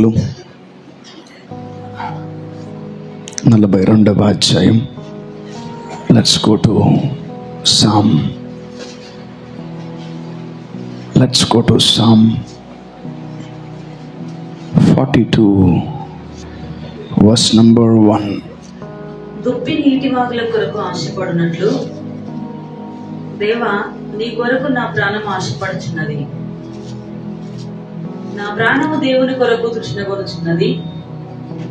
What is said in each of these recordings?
కీర్తనలు 42వ అధ్యాయం. Let's go to psalm. Let's go to psalm 42 verse number 1. దుప్పి నీటి వాగుల కొరకు ఆశపడినట్లు దేవా, నీ కొరకు నా ప్రాణం ఆశపడుచున్నది. నా ప్రాణము దేవుని కొరకు తృష్ణగొనుచున్నది,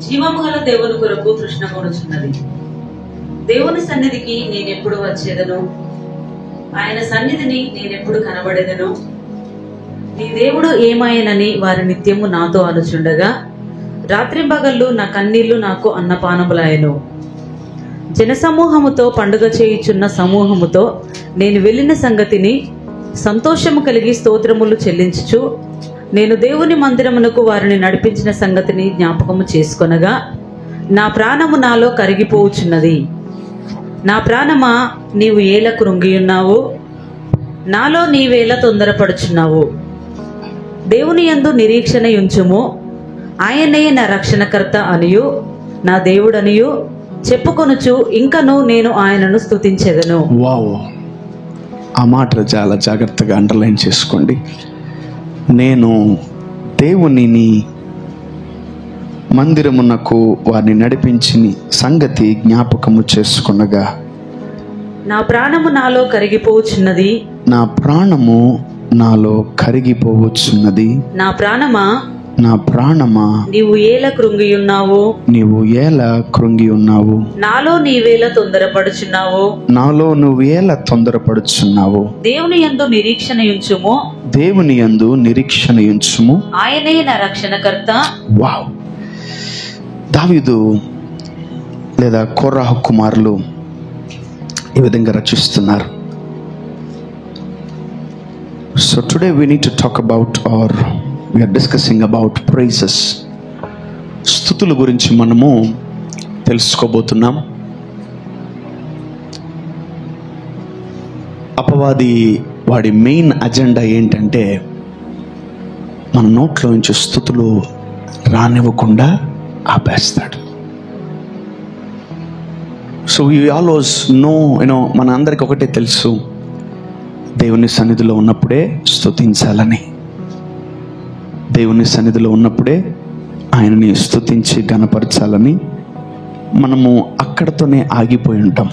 జీవము గల దేవుని కొరకు తృష్ణగొనుచున్నది. దేవుని సన్నిధికి నేనెప్పుడు వచ్చేదను, ఆయన సన్నిధిని నేనెప్పుడు కనబడేదను. నీ దేవుడు ఏమాయనని వారి నిత్యము నాతో అనుచుండగా, రాత్రింబగళ్ళు నా కన్నీళ్లు నాకు అన్నపానములాయను. జనసమూహముతో పండుగ చేయుచున్న సమూహముతో నేను వెళ్ళిన సంగతిని సంతోషము కలిగి స్తోత్రములు చెల్లించుచు, నేను దేవుని మందిరమునకు వారిని నడిపించిన సంగతిని జ్ఞాపకము చేసుకొనగా, నా ప్రాణము నాలో కరిగిపోవుచున్నది. నా ప్రాణమా, నీవు ఏల కృంగియున్నావు, నాలో నీవేల తొందరపడుచున్నావు. దేవుని యందు నిరీక్షణ ఉంచుము, ఆయనే నా రక్షణకర్త అనియు నా దేవుడనియు చెప్పుకొనుచు ఇంకను నేను ఆయనను స్తుతించెదను. వావ్, ఆ మాట చాలా జాగ్రత్తగా అండర్లైన్ చేసుకోండి. నేను దేవునిని మందిరమునకు వారిని నడిపించిన సంగతి జ్ఞాపకము చేసుకొనగా, నా ప్రాణము నాలో కరిగిపోవచ్చున్నది. నా ప్రాణము నాలో కరిగిపోవచ్చున్నది. నా ప్రాణమా, నా ప్రాణమా, నీవు ఏల కృంగియున్నావు, నీవు ఏల కృంగి ఉన్నావు. నాలో నీవేల తొందరపడుచున్నావు, నాలో నువ్వేల తొందరపడుచున్నావు. దేవుని యందు నిరీక్షణ ఉంచుము, దేవుని యందు నిరీక్షణ ఉంచుము, ఆయనే నా రక్షణకర్త. వావ్. దావీదు లేదా కోరాహు కుమారులు ఈ విధంగా రచిస్తున్నారు. So today we need to talk about, or we are discussing about praises. స్తుతుల గురించి మనము తెలుసుకోబోతున్నాం. అపవాది వాడి మెయిన్ అజెండా ఏంటంటే మన నోట్లో నుంచి స్తుతులు రానివ్వకుండా ఆపేస్తాడు. సో we always know, మన అందరికి ఒకటే తెలుసు, దేవుని సన్నిధిలో ఉన్నప్పుడే స్తుతించాలని. దేవుని సన్నిధిలో ఉన్నప్పుడే ఆయనని స్తుతించి ఘనపరచాలని మనము అక్కడతోనే ఆగిపోయి ఉంటాం.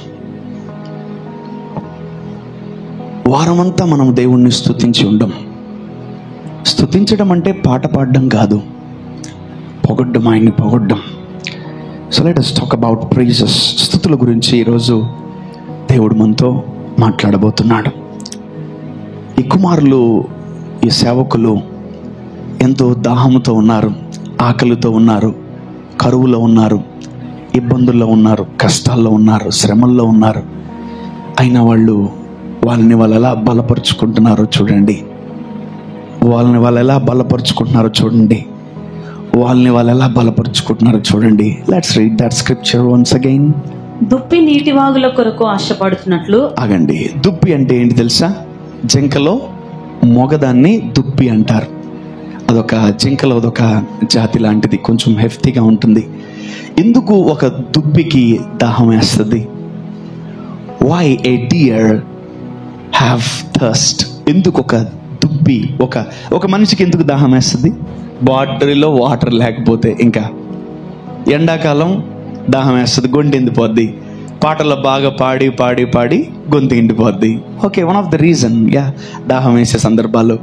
వారమంతా మనం దేవుణ్ణి స్తుతించి ఉండం. స్తుతించడం అంటే పాట పాడడం కాదు, పొగడ్డం, ఆయన్ని పొగడ్డం. So let us talk about praises. స్తుతుల గురించి ఈరోజు దేవుడు మనతో మాట్లాడబోతున్నాడు. ఈ కుమారులు, ఈ సేవకులు ఎంతో దాహంతో ఉన్నారు, ఆకలితో ఉన్నారు, కరువులో ఉన్నారు, ఇబ్బందుల్లో ఉన్నారు, కష్టాల్లో ఉన్నారు, శ్రమల్లో ఉన్నారు. అయినా వాళ్ళని ఎలా బలపరుచుకుంటున్నారో చూడండి. వాళ్ళని వాళ్ళు ఎలా బలపరుచుకుంటున్నారో చూడండి. Let's read that scripture once again. దుప్పి నీటి వాగుల కొరకు ఆశపడుతున్నట్లు. ఆగండి. దుప్పి అంటే ఏంటి తెలుసా? జింకలో మొగదాన్ని దుప్పి అంటారు. జింకలో అదొక జాతి లాంటిది, కొంచెం హెఫ్టీగా ఉంటుంది. ఎందుకు ఒక దుప్పికి దాహం వేస్తుంది? Why a deer have thirst? ఎందుకు ఒక దుప్పి, ఒక మనిషికి ఎందుకు దాహం వేస్తుంది? బాటిల్లో వాటర్ లేకపోతే, ఇంకా ఎండాకాలం దాహం వేస్తుంది, గొంతు ఎండిపోద్ది. పాటల్లో బాగా పాడి పాడి పాడి గొంతు ఎండిపోద్ది. Okay, one of the reason. దాహం వేసే సందర్భాలు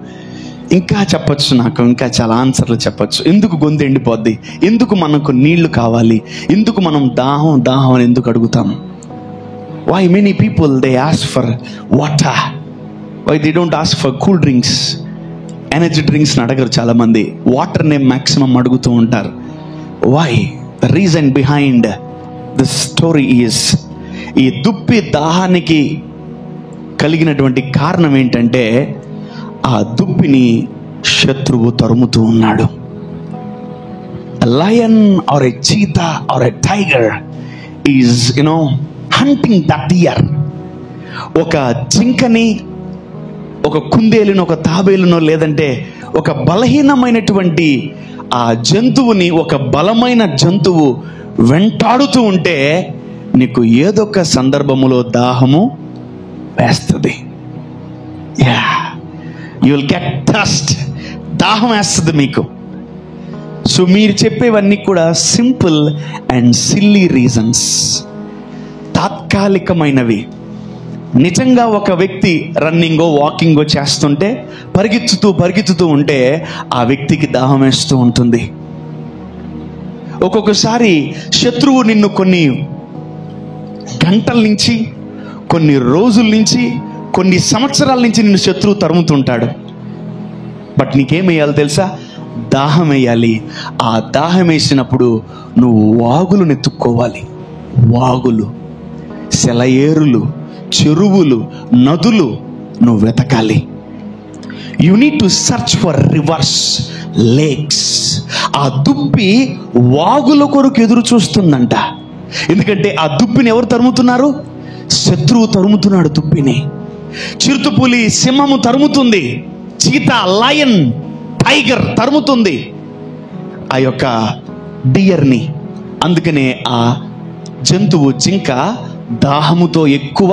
ఇంకా చెప్పచ్చు, నాకు ఇంకా చాలా ఆన్సర్లు చెప్పచ్చు. ఎందుకు గొంతు ఎండిపోద్ది? ఎందుకు మనకు నీళ్లు కావాలి? ఎందుకు మనం దాహం అని ఎందుకు అడుగుతాం? Why many people they ask for water, why they don't ask for cool drinks, energy డ్రింక్స్ని అడగరు చాలామంది. వాటర్నే మ్యాక్సిమం అడుగుతూ ఉంటారు. Why? The reason behind the story is, ఈ దుప్పి దాహానికి కలిగినటువంటి కారణం ఏంటంటే, ఆ దుప్పిని శత్రువు తరుముతూ ఉన్నాడు. Lion or a cheetah or a tiger is hunting that deer. ఒక జింకని, ఒక కుందేలును, ఒక తాబేలునో, లేదంటే ఒక బలహీనమైనటువంటి ఆ జంతువుని, ఒక బలమైన జంతువు వెంటాడుతూ ఉంటే నీకు ఏదొక సందర్భములో దాహము వేస్తుంది. You will get thirst. దాహం వేస్తుంది మీకు. సో మీరు చెప్పేవన్నీ కూడా సింపుల్ అండ్ సిల్లీ రీజన్స్, తాత్కాలికమైనవి. నిజంగా ఒక వ్యక్తి రన్నింగో వాకింగో చేస్తుంటే, పరిగెత్తుతూ ఉంటే ఆ వ్యక్తికి దాహం వేస్తూ ఉంటుంది. ఒక్కొక్కసారి శత్రువు నిన్ను కొన్ని గంటల నుంచి, కొన్ని రోజుల నుంచి, కొన్ని సంవత్సరాల నుంచి నిన్ను శత్రువు తరుముతుంటాడు. బట్ నీకేమేయాలి తెలుసా? దాహం వేయాలి. ఆ దాహం వేసినప్పుడు నువ్వు వాగులు నెత్తుక్కోవాలి. వాగులు, సెలయేరులు, చెరువులు, నదులు నువ్వు వెతకాలి. You need to search for rivers, lakes. ఆ దుప్పి వాగుల కొరకు ఎదురు చూస్తుందంట. ఎందుకంటే ఆ దుప్పిని ఎవరు తరుముతున్నారు? శత్రువు తరుముతున్నాడు దుప్పిని. చిరుతపులి సింహము తరుముతుంది, చీతా, లయన్, టైగర్ తరుముతుంది ఆ యొక్క డియర్ని. అందుకనే ఆ జంతువు, జింక, దాహముతో ఎక్కువ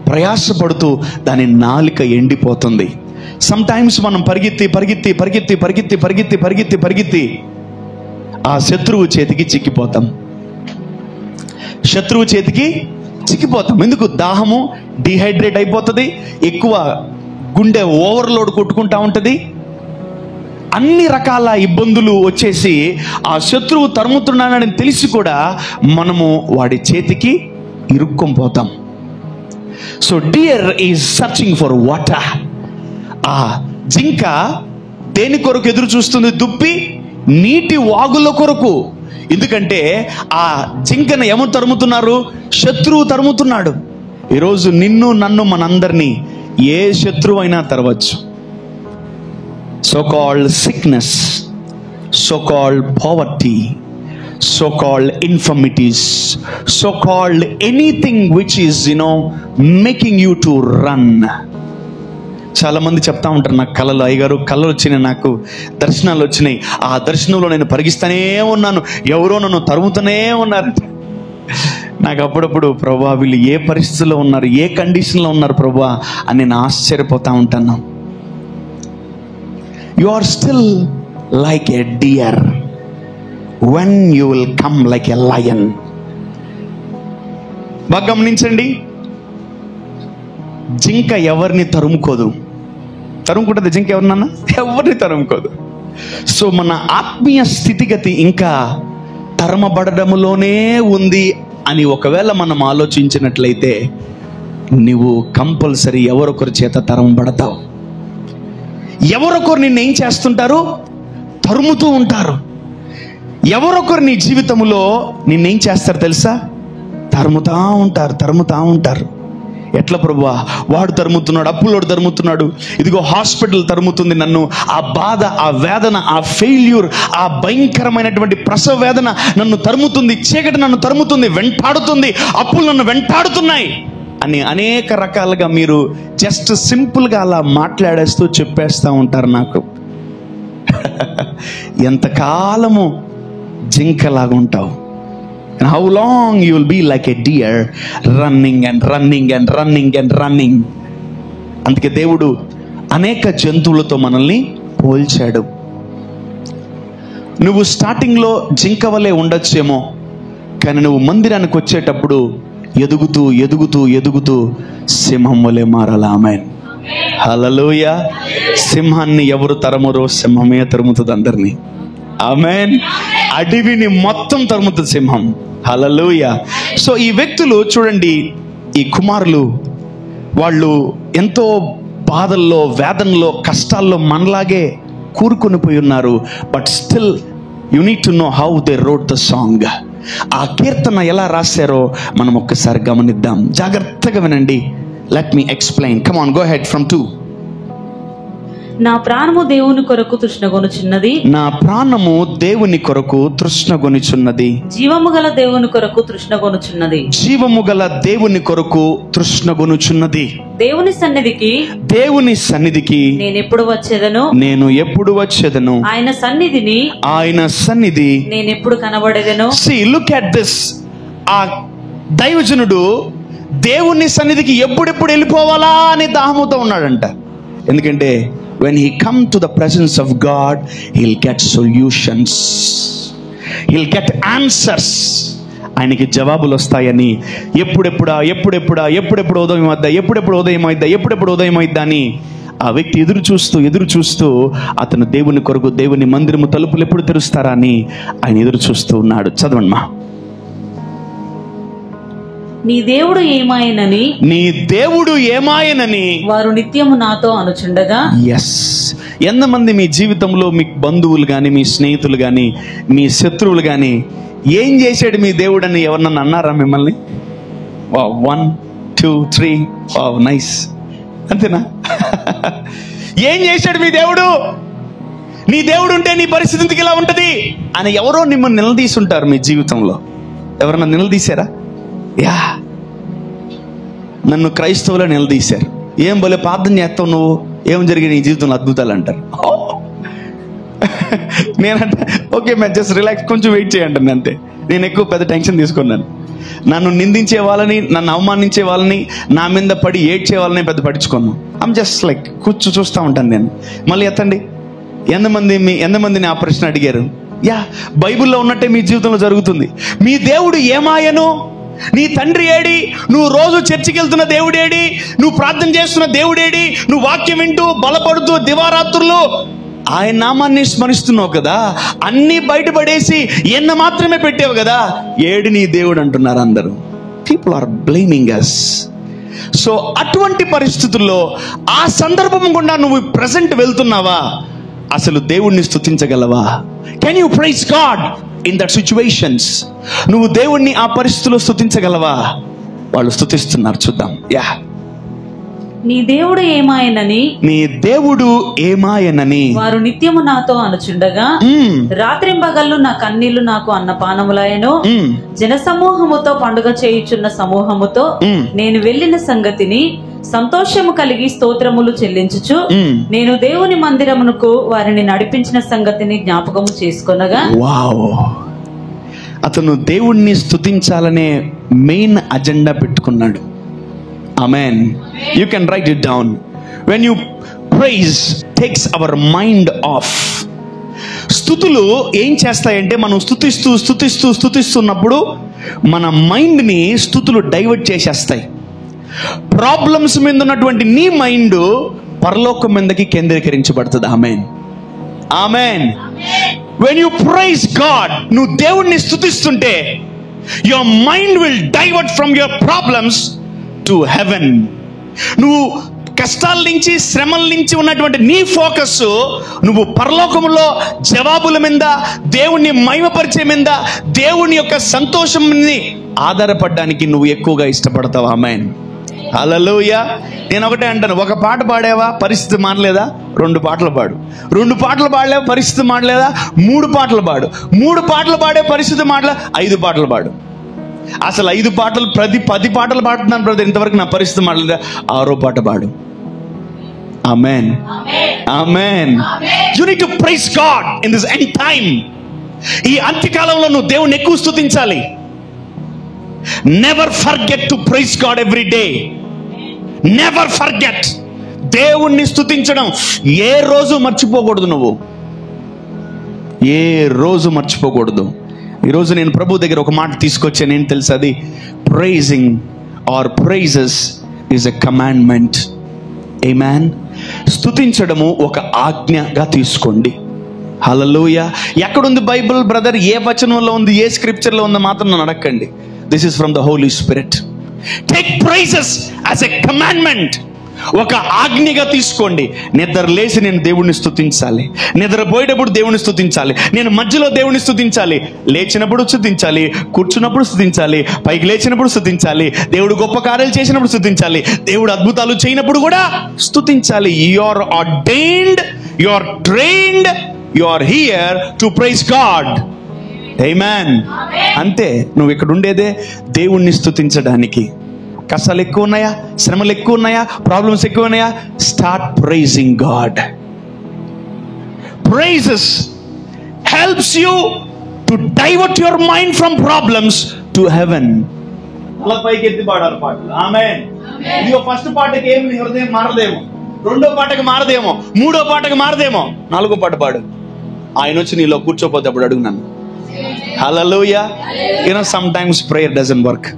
ప్రయాసపడుతూ దాని నాలిక ఎండిపోతుంది. సమ్ టైమ్స్ మనం పరిగెత్తి ఆ శత్రువు చేతికి చిక్కిపోతాం. ఎందుకు? దాహము, డిహైడ్రేట్ అయిపోతుంది, ఎక్కువ గుండె ఓవర్లోడ్ కొట్టుకుంటా ఉంటుంది, అన్ని రకాల ఇబ్బందులు వచ్చేసి ఆ శత్రువు తరుముతున్నానని తెలిసి కూడా మనము వాడి చేతికి ఇరుక్కొని పోతాం. So dear is searching for water. ఆ జింక దేని కొరకు ఎదురు చూస్తుంది? దుప్పి, నీటి వాగుల కొరకు. ఎందుకంటే ఆ జింకను ఎవరు తరుముతున్నారు? శత్రువు తరుముతున్నాడు. ఈరోజు నిన్ను, నన్ను, మనందరినీ ఏ శత్రువు అయినా తరవచ్చు. So called sickness, so called poverty, so called infirmities, so called anything which is making you to run. చాలా మంది చెప్తా ఉంటారు, నాకు కళలు, అయ్యగారు కళలు వచ్చినాయి, నాకు దర్శనాలు వచ్చినాయి, ఆ దర్శనంలో నేను పరిగిస్తూనే ఉన్నాను, ఎవరో నన్ను తరుముతూనే ఉన్నారు. నాకు అప్పుడప్పుడు ప్రభువా వీళ్ళు ఏ పరిస్థితుల్లో ఉన్నారు, ఏ కండిషన్లో ఉన్నారు ప్రభువా అని నేను ఆశ్చర్యపోతా ఉంటాను. You are still like a deer when you will come like a lion. బాగా గమనించండి, జింక ఎవరిని తరుముకుంటుంది? జింక ఎవరినన్నా? ఎవరిని తరుముకోదు. సో మన ఆత్మీయ స్థితిగతి ఇంకా తరమబడడంలోనే ఉంది అని ఒకవేళ మనం ఆలోచించినట్లయితే నువ్వు కంపల్సరీ ఎవరొకరి చేత తరమబడతావు. ఎవరొకరు నిన్ను ఏం చేస్తుంటారు? తరుముతూ ఉంటారు. ఎవరొకరు నీ జీవితంలో నిన్నేం చేస్తారు తెలుసా? తరుముతా ఉంటారు. ఎట్లా ప్రభువా? వాడు తరుముతున్నాడు, అప్పులోడు తరుముతున్నాడు, ఇదిగో హాస్పిటల్ తరుముతుంది నన్ను, ఆ బాధ, ఆ వేదన, ఆ ఫెయిల్యూర్, ఆ భయంకరమైనటువంటి ప్రసవ వేదన నన్ను తరుముతుంది, చీకటి నన్ను తరుముతుంది, వెంటాడుతుంది, అప్పులు నన్ను వెంటాడుతున్నాయి అని అనేక రకాలుగా మీరు జస్ట్ సింపుల్గా అలా మాట్లాడేస్తూ చెప్పేస్తూ ఉంటారు నాకు. ఎంతకాలము జింకలాగా ఉంటావు? And how long you will be like a deer running. అందుకే దేవుడు అనేక జంతువులతో మనల్ని పోల్చాడు. నువ్వు స్టార్టింగ్లో జింక వలె ఉండొచ్చేమో, కానీ నువ్వు మందిరానికి వచ్చేటప్పుడు ఎదుగుతూ సింహం వలె మారాలి. ఆమేన్, హల్లెలూయా. సింహాన్ని ఎవరు తరమరో సింహమే తరుముతుంది అందరినీ. ఆమేన్. అడవిని మొత్తం తరుముతుంది సింహం. హల్లెలూయా. సో ఈ వ్యక్తులు చూడండి, ఈ కుమారులు, వాళ్ళు ఎంతో బాధల్లో, వేదనలో, కష్టాల్లో మనలాగే కూరుకొని పోయి ఉన్నారు. But still you need to know how they wrote the song. ఆ కీర్తన ఎలా రాశారో మనం ఒక్కసారి గమనిద్దాం. జాగ్రత్తగా వినండి. Let me explain. Come on, go head from 2. నా ప్రాణము దేవుని కొరకు తృష్ణగొనుచున్నది. నా ప్రాణము దేవుని కొరకు తృష్ణగొనుచున్నది. జీవము గల దేవుని కొరకు తృష్ణగొనుచున్నది. జీవము గల దేవుని కొరకు తృష్ణగొనుచున్నది. దేవుని సన్నిధికి నేను ఎప్పుడు వచ్చేదను, ఆయన సన్నిధి నేను ఎప్పుడు కనబడేదను. See, look at this. ఆ దైవజనుడు దేవుని సన్నిధికి ఎప్పుడెప్పుడు వెళ్ళిపోవాలా అని దాహముతో ఉన్నాడంట. ఎందుకంటే when he come to the presence of God, he'll get solutions, he'll get answers. ఆయనకి జవాబులు వస్తాయని ఎప్పుడెప్పుడు ఉదయం అయిద్దా అని ఆ వ్యక్తి ఎదురు చూస్తూ అతను దేవుని కొరకు, దేవుని మందిరము తలుపులు ఎప్పుడు తెరుస్తారా అని ఆయన ఎదురు చూస్తూ ఉన్నాడు. చదవండి మా. నీ దేవుడు ఏమాయనని వారు నిత్యము నాతో అనుచుండగా. ఎస్, ఎంతమంది మీ జీవితంలో మీ బంధువులు కానీ, మీ స్నేహితులు కానీ, మీ శత్రువులు కానీ ఏం చేశాడు మీ దేవుడు అని ఎవరన్నా అన్నారా మిమ్మల్ని? 1 2 3 నైస్, అంతేనా? ఏం చేశాడు మీ దేవుడు? నీ దేవుడు ఉంటే నీ పరిస్థితి ఎందుకు ఇలా ఉంటది అని ఎవరో మిమ్మల్ని నిలదీసుంటారు మీ జీవితంలో. ఎవరన్నా నిలదీశారా? యా, నన్ను క్రైస్తవులో నిలదీశారు. ఏం బోలే ప్రార్థన చేస్తావు నువ్వు, ఏం జరిగింది నీ జీవితంలో అద్భుతాలు అంటారు. నేనంట ఓకే మ్యామ్, జస్ట్ రిలాక్స్, కొంచెం వెయిట్ చేయండి అంతే. నేను ఎక్కువ పెద్ద టెన్షన్ తీసుకున్నాను. నన్ను నిందించే వాళ్ళని, నన్ను అవమానించే వాళ్ళని, నా మీద పడి ఏడ్చే వాళ్ళని పెద్ద పట్టించుకున్నాను. ఐమ్ జస్ట్ లైక్ చూస్తూ ఉంటాను నేను. మళ్ళీ ఎత్తండి, ఎంతమందిని ఆ ప్రశ్న అడిగారు? యా, బైబిల్లో ఉన్నట్టే మీ జీవితంలో జరుగుతుంది. మీ దేవుడు ఏమాయను? నీ తండ్రి ఏడి? నువ్వు రోజు చర్చికి వెళ్తున్న దేవుడేడి? నువ్వు ప్రార్థన చేస్తున్న దేవుడేడి? నువ్వు వాక్యం వింటూ బలపడుతూ దివారాత్రులు ఆయన నామాన్ని స్మరిస్తున్నావు కదా, అన్ని బయటపడేసి ఎన్న మాత్రమే పెట్టావు కదా, ఏడి నీ దేవుడు అంటున్నారు అందరూ. People are blaming us. So అటువంటి పరిస్థితుల్లో ఆ సందర్భం గుండా నువ్వు ప్రెసెంట్ వెళ్తున్నావా? అసలు దేవుణ్ణి స్తుతించగలవా? Can you praise God in that situations? నువ్వు దేవుణ్ణి ఆ పరిస్థితుల్లో స్తుతించగలవా? వాళ్ళు స్తుతిస్తున్నారు, చూద్దాం. యా, నీ దేవుడు ఏమాయనని వారు నిత్యము నాతో అనుచుండగా, రాత్రింబగళ్ళు నా కన్నీళ్లు నాకు అన్నపానములాయను. జనసమూహముతో పండుగ చేయుచున్న సమూహముతో నేను వెళ్ళిన సంగతిని సంతోషము కలిగి స్తోత్రములు చెల్లించుచు నేను దేవుని మందిరమునకు వారిని నడిపించిన సంగతిని జ్ఞాపకము చేసుకొనగా. వావ్, అతను దేవుణ్ణి స్తుతించాలనే మెయిన్ అజెండా పెట్టుకున్నాడు. Amen. You can write it down. When you praise, takes our mind off. స్తుతులు ఏం చేస్తాయంటే, మనం స్తుతిస్తున్నప్పుడు మన మైండ్ ని స్తుతులు డైవర్ట్ చేసేస్తాయి. ప్రాబ్లమ్స్ మీద ఉన్నటువంటి నీ మైండ్ పరలోకం మీదకి కేంద్రీకరించబడుతుంది. ఆమేన్, ఆమేన్. When you praise God, నువ్వు దేవుణ్ణి స్తుతిస్తుంటే your mind will divert from your problems to heaven. నువ్వు కష్టాల నుంచి, శ్రమల నుంచి ఉన్నటువంటి నీ ఫోకస్ నువ్వు పరలోకములో జవాబుల మీద, దేవుణ్ణి మహిమపరిచే మీద, దేవుని యొక్క సంతోషం ఆధారపడడానికి నువ్వు ఎక్కువగా ఇష్టపడతావు. ఆమేన్, హల్లెలూయా. నేను ఒకటే అంటాను, ఒక పాట పాడావా పరిస్థితి మారలేదా? 2 పాటలు పాడు. 2 పాటలు పాడలేవా పరిస్థితి మారలేదా? 3 పాటలు పాడు. 3 పాటలు పాడే పరిస్థితి మారలే, 5 పాటలు పాడు. అసలు 5 పాటలు, 10 పాటలు పాడుతున్నాను బ్రదర్, ఇంతవరకు నా పరిస్థితి మారలేదా? 6వ పాట పాడు. Amen, amen. You need to praise God in this end time. ఈ అంత్యకాలంలో నువ్వు దేవుణ్ణి ఎక్కువ స్తుతించాలి. Never forget to praise God every day. Never forget. దేవుణ్ణి స్తుతించడం ఏ రోజు మర్చిపోకూడదు. నువ్వు ఏ రోజు మర్చిపోకూడదు. ఈరోజు నేను ప్రభు దగ్గర ఒక మాట తీసుకొచ్చాను. ఏం తెలుసు అది? Praising or praises is a commandment. Amen. స్తుతించడము ఒక ఆజ్ఞగా తీసుకోండి. హల్లెలూయా. ఎక్కడుంది బైబిల్ బ్రదర్? ఏ వచనంలో ఉంది, ఏ స్క్రిప్చర్లో ఉందో మాత్రం నన్ను అడగండి. This is from the holy spirit. Take praises as a commandment. ఒక ఆజ్ఞగా తీసుకోండి. నిద్ర లేచి నేను దేవుణ్ణి స్తుతించాలి, నిద్రపోయేటప్పుడు దేవుని స్తుతించాలి, నేను మధ్యలో దేవుని స్తుతించాలి, లేచినప్పుడు స్తుతించాలి, కూర్చున్నప్పుడు స్తుతించాలి, పైకి లేచినప్పుడు స్తుతించాలి, దేవుడు గొప్ప కార్యాలు చేసినప్పుడు స్తుతించాలి, దేవుడు అద్భుతాలు చేయనప్పుడు కూడా స్తుతించాలి. You are ordained, you are trained, you are here to praise God. Amen. అంతే, నువ్వు ఇక్కడ ఉండేదే దేవుణ్ణి స్తుతించడానికి. కష్టాలు ఎక్కువ ఉన్నాయా, శ్రమలు ఎక్కువ ఉన్నాయా, ప్రాబ్లమ్స్ ఎక్కువ ఉన్నాయా, start praising God. Praises helps you to divert your mind from problems to heaven. అలా పైకి ఎత్తి పాడాలి పాటలు. ఆమేన్. ఇదిగో ఫస్ట్ పాటకి ఏమి హృదయం మారదేమో, రెండో పాటకి మారదేమో, మూడో పాటకి మారదేమో, నాలుగో పాట పాడు. ఆయన వచ్చి నీలో కూర్చోపోతే అప్పుడు అడుగు నన్ను. Hallelujah. You know sometimes prayer doesn't work.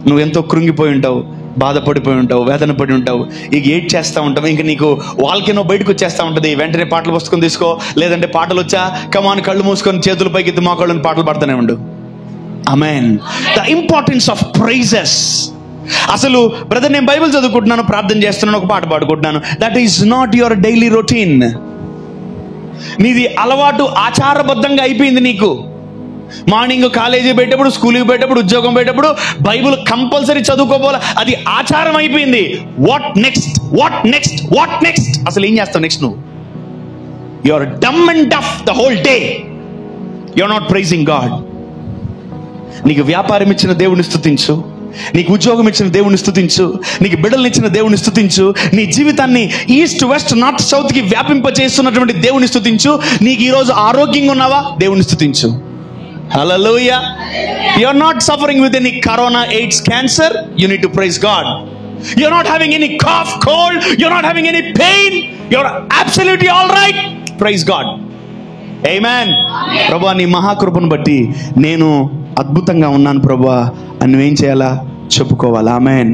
నువ్వు ఎంతో కృంగిపోయి ఉంటావు, బాధపడిపోయి ఉంటావు, వేదన పడి ఉంటావు, ఇక ఏడ్ చేస్తూ ఉంటావు, ఇంక నీకు వాల్కెనో బయటకు వచ్చేస్తూ ఉంటుంది. వెంటనే పాటలు పుస్తకం తీసుకో, లేదంటే పాటలు వచ్చా కమాన్ కళ్ళు మూసుకొని చేతుల పైకి ఎత్తి మోకాళ్ళని పాటలు పాడుతూనే ఉండు. Amen. The importance of praises. అసలు బ్రదర్ నేను బైబిల్ చదువుకుంటున్నాను, ప్రార్థన చేస్తున్నాను, ఒక పాట పాడుకుంటున్నాను, that is not your daily routine. నీది అలవాటు, ఆచారబద్ధంగా అయిపోయింది నీకు. మార్నింగ్ కాలేజీ పెట్టేటప్పుడు, స్కూల్కి పెట్టేటప్పుడు, ఉద్యోగం పెట్టేటప్పుడు బైబిల్ కంపల్సరీ చదువుకోపోలే, అది ఆచారం అయిపోయింది. What next, what next, what next? అసలు ఏం చేస్తావు నెక్స్ట్? నువ్వు you are dumb and deaf the whole day. You are not praising God. నీకు వ్యాపారం ఇచ్చిన దేవుని స్తుతించు, నీకు ఉద్యోగం ఇచ్చిన దేవుని స్తుతించు, నీకు బిడ్డలు ఇచ్చిన దేవుని స్తుతించు, నీ జీవితాన్ని ఈస్ట్ వెస్ట్ నార్త్ సౌత్ కి వ్యాపింపచేస్తున్నటువంటి దేవుని స్తుతించు. నీకు ఈరోజు ఆరోగ్యంగా ఉన్నావా, దేవుని స్తుతించు. Hallelujah. You are not suffering with any corona, AIDS, cancer. You need to praise God. You are not having any cough, cold. You are not having any pain. You are absolutely all right. Praise God. Amen. ప్రభువా నీ మహాకృపను బట్టి నేను అద్భుతంగా ఉన్నాను ప్రభువా అని నువ్వేం చేయాలా, చెప్పుకోవాలి. Amen.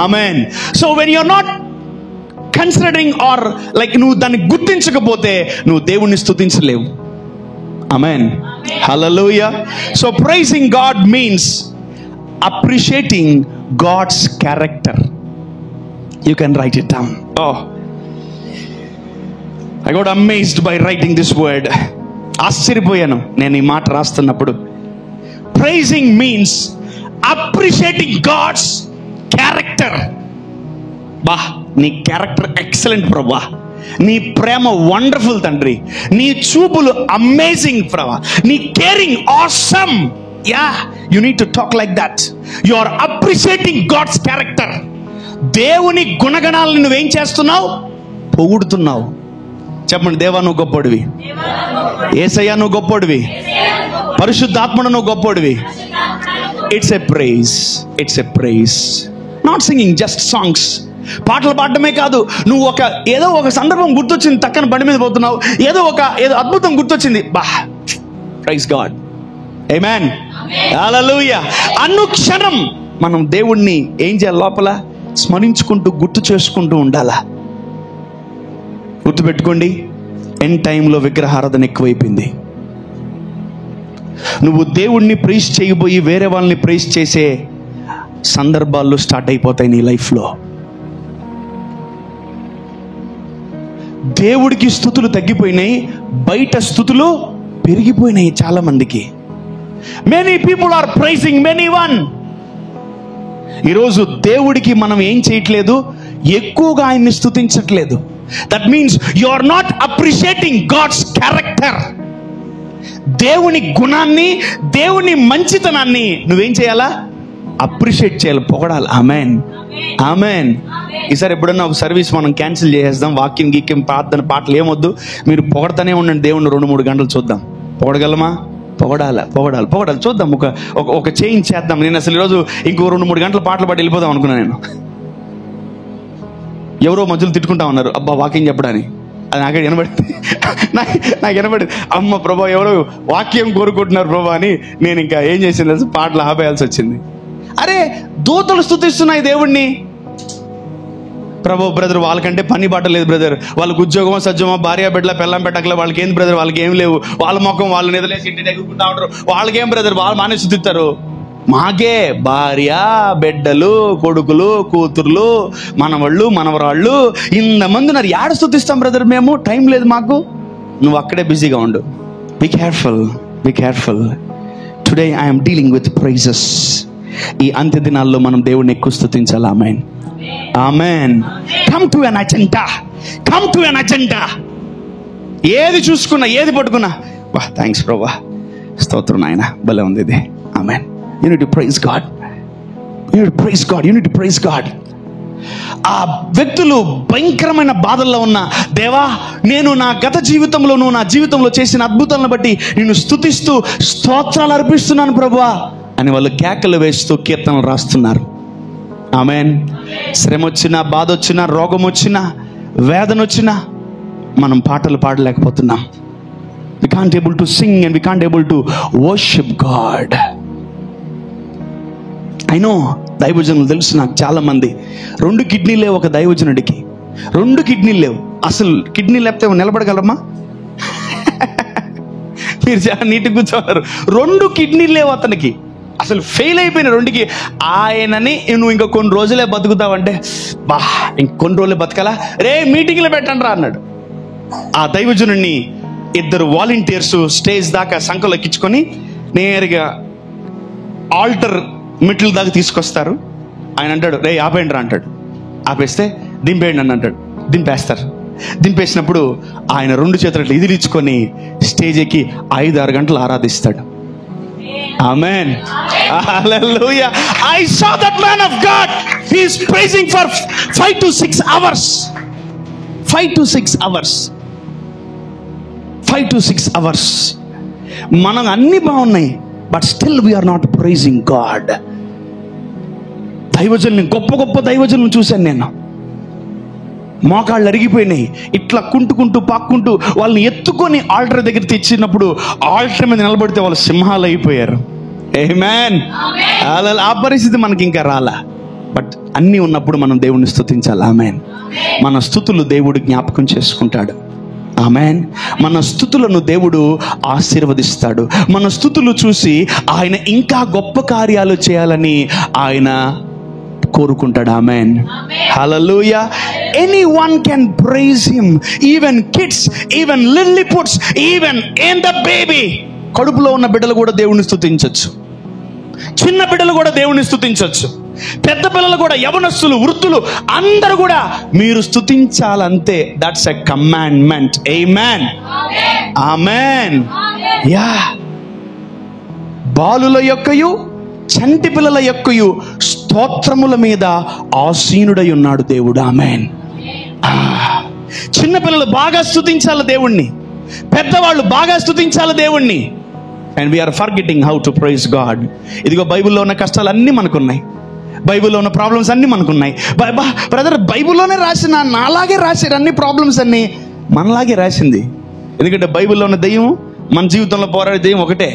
Amen. So when you are not considering or like నువ్వు దాన్ని గుర్తించకపోతే నువ్వు దేవుణ్ణి స్తుతించలేవు. Amen. Hallelujah. So praising God means appreciating God's character. You can write it down. Oh, I got amazed by writing this word. ఆశ్చర్యపోయాను నేను ఈ మాట రాస్తున్నప్పుడు. Praising means appreciating God's character. బా, నీ క్యారెక్టర్ ఎక్సలెంట్ ప్రభా, నీ ప్రేమ వండర్ఫుల్ తండ్రి, నీ చూపులు అమేజింగ్ ప్రభా, నీ caring awesome. Yeah, you need to talk like that. You are appreciating God's character. దేవుని గుణగణాలను నువ్వేం చేస్తున్నావు, పొగుడుతున్నావు. చెప్పండి, దేవా నువ్వు గొప్పోడివి, యేసయ్యా నువ్వు గొప్పోడివి, పరిశుద్ధాత్మను నువ్వు గొప్పోడివి. It's a praise, it's a praise. Not singing just songs. పాటలు పాడటమే కాదు, నువ్వు ఏదో ఒక సందర్భం గుర్తొచ్చింది, తక్కన బండి మీద పోతున్నావు, ఏదో అద్భుతం గుర్తొచ్చింది, బా, ప్రైజ్ గాడ్. ఆమేన్. హల్లెలూయా. అనుక్షణం మనం దేవుణ్ణి ఏం చేయాలి, లోపల స్మరించుకుంటూ గుర్తు చేసుకుంటూ ఉండాలా. గుర్తుపెట్టుకోండి, ఎండ్ టైంలో విగ్రహారాధన ఎక్కువైపోయింది. నువ్వు దేవుణ్ణి ప్రైజ్ చేయబోయి వేరే వాళ్ళని ప్రైజ్ చేసే సందర్భాల్లో స్టార్ట్ అయిపోతాయి నీ లైఫ్లో. దేవుడికి స్తుతులు తగ్గిపోయినాయి, బయట స్తుతులు పెరిగిపోయినాయి చాలా మందికి. Many people are praising many one. ఈరోజు దేవుడికి మనం ఏం చేయట్లేదు, ఎక్కువగా ఆయన్ని స్తుతించట్లేదు. That means you are not appreciating God's character. దేవుని గుణాన్ని, దేవుని మంచితనాన్ని నువ్వేం చేయాలా, అప్రిషియేట్ చేయాలి, పొగడాలి. ఆమేన్. ఆమేన్. ఈసారి ఎప్పుడన్నా ఒక సర్వీస్ మనం క్యాన్సిల్ చేసేద్దాం. వాక్యం గీక్యం ప్రార్థన పాటలు ఏమొద్దు, మీరు పొగడతానే ఉండండి దేవుణ్ణి. 2-3 గంటలు చూద్దాం. పొగడగలమా? పొగడాలి చూద్దాం. ఒక చేంజ్ చేద్దాం. నేను అసలు ఈరోజు ఇంకో 2-3 గంటల పాటలు పాటి వెళ్ళిపోదాం అనుకున్నాను. నేను ఎవరో మధ్యలో తిట్టుకుంటా ఉన్నారు, అబ్బా వాక్యం చెప్పడానికి. అది నాకే నాకు వినబడింది, అమ్మ ప్రభా ఎవరో వాక్యం కోరుకుంటున్నారు ప్రభా అని. నేను ఇంకా ఏం చేసింది, పాటలు ఆపేయాల్సి వచ్చింది. అరే, దూతలు స్తుతిస్తున్నాయి దేవుణ్ణి. ప్రభు బ్రదర్ వాళ్ళకంటే పని బాట లేదు బ్రదర్, వాళ్ళకి ఉద్యోగమో సజ్జమో భార్య బిడ్డల పెళ్ళం పెట్టకలే, వాళ్ళకి ఏంది బ్రదర్, వాళ్ళకి ఏం లేవు, వాళ్ళ ముఖం వాళ్ళని ఎదలేసి ఇంటి దగ్గరుకుంటా ఉంటారు, వాళ్ళకేం బ్రదర్, వాళ్ళు మానే స్తుతిస్తారు. మాకే భార్య, బిడ్డలు, కొడుకులు, కూతుర్లు, మనవాళ్ళు, మనవరాళ్ళు ఇంతమంది ఉన్నారు. ఏడ స్తుతిస్తాం బ్రదర్, మేము టైం లేదు మాకు. నువ్వు అక్కడే బిజీగా ఉండు. Be careful, be careful. Today I'm dealing with praises. ఈ అంత్య దినాల్లో మనం దేవుడిని ఎక్కువ స్తుతించాలి. Amen, amen. Come to an agenda, come to an agenda. ఏది చూసుకున్నా, ఏది పట్టుకున్నా, వా థ్యాంక్స్ ప్రభా, స్తోత్రం నాయన, భలే ఉంది ఇది. Amen. You need to praise God. You need to praise God. You need to praise God. ఆ వ్యక్తులు భయంకరమైన బాధల్లో ఉన్న, దేవా నేను నా గత జీవితంలో, నువ్వు నా జీవితంలో చేసిన అద్భుతాలను బట్టి నిన్ను స్తుతిస్తూ స్తోత్రాలు అర్పిస్తున్నాను ప్రభువా అని వాళ్ళు కేకలు వేస్తూ కీర్తనలు రాస్తున్నారు. ఆమెన్. శ్రమ వచ్చినా, బాధ వచ్చినా, రోగం వచ్చినా, వేదన వచ్చినా మనం పాటలు పాడలేకపోతున్నాం. We can't able to sing and we can't able to worship God. I know దైవజనులు తెలుసు నాకు చాలా మంది. 2 కిడ్నీలు లేవు ఒక దైవజనుడికి, 2 కిడ్నీలు లేవు. అసలు కిడ్నీ లేకపోతే నిలబడగలమా? మీరు చాలా నీట్గా కూర్చోన్నారు. 2 కిడ్నీలు లేవు అతనికి, అసలు ఫెయిల్ అయిపోయిన 2కి. ఆయనని నువ్వు ఇంకా కొన్ని రోజులే బతుకుతావంటే, బా ఇంకొన్ని రోజులే బతకాలా, రే మీటింగ్లో పెట్టండి రా అన్నాడు. ఆ దైవజనుడిని 2 వాలంటీర్స్ స్టేజ్ దాకా సంఖలో ఎక్కించుకొని నేరుగా ఆల్టర్ మిటిల్ దాకా తీసుకొస్తారు. ఆయన అంటాడు, రే ఆపేయండి రా అంటాడు. ఆపేస్తే దింపేయండి అని అంటాడు. దింపేస్తారు. దింపేసినప్పుడు ఆయన 2 చేతులు ఇదిలించుకొని స్టేజ్ ఎక్కి 5-6 గంటలు ఆరాధిస్తాడు. ఆమేన్, హల్లెలూయా. I saw that man of God. He is praising for 5 to 6 hours. 5 to 6 hours. 5 to 6 hours. మనం అన్ని బాగున్నాయి, but still we're not praising God. దైవజనుల్ని, గొప్ప గొప్ప దైవజనులను చూశాను నేను. మోకాళ్ళు అరిగిపోయినాయి, ఇట్లా కుంటుకుంటూ పాక్కుంటూ వాళ్ళని ఎత్తుకొని ఆల్టర్ దగ్గర తెచ్చినప్పుడు ఆల్టర్ మీద నిలబడితే వాళ్ళు సింహాలు అయిపోయారు. ఆమేన్. ఆ పరిస్థితి మనకి ఇంకా రాలా. బట్ అన్నీ ఉన్నప్పుడు మనం దేవుడిని స్తుతించాలి. ఆమేన్. మన స్తుతులు దేవుడు జ్ఞాపకం చేసుకుంటాడు. ఆమేన్. మన స్తుతులను దేవుడు ఆశీర్వదిస్తాడు. మన స్తుతులు చూసి ఆయన ఇంకా గొప్ప కార్యాలు చేయాలని ఆయన కోరుకుంటాడు. Amen, hallelujah. Anyone can praise him, even kids, even Lilliputs, even in the baby. కడుపులో ఉన్న బిడ్డలు కూడా దేవుని స్తుతించవచ్చు. చిన్న బిడ్డలు కూడా దేవుని స్తుతించవచ్చు. పెద్ద పిల్లలు కూడా, యవనస్తులు, వృద్ధులు అందరూ కూడా మీరు స్తుతించాలంతే. That's a commandment. Amen, amen. Yeah. బాలుల యొక్కయు చంటి పిల్లల యొక్కయు స్తోత్రముల మీద ఆసీనుడై ఉన్నాడు దేవుడు. ఆమేన్. చిన్న పిల్లలు బాగా స్తుతించాలి దేవుణ్ణి, పెద్దవాళ్ళు బాగా స్తుతించాలి దేవుణ్ణి. And we are forgetting how to praise God. ఇదిగో బైబిల్లో ఉన్న కష్టాలు అన్నీ మనకున్నాయి, బైబిల్లో ఉన్న ప్రాబ్లమ్స్ అన్నీ మనకున్నాయి. బ్రదర్, బైబిల్లోనే రాసిన, నాలాగే రాశారు అన్ని ప్రాబ్లమ్స్ అన్నీ మనలాగే రాసింది. ఎందుకంటే బైబిల్లో ఉన్న దెయ్యం మన జీవితంలో పోరాడే దెయ్యం ఒకటే.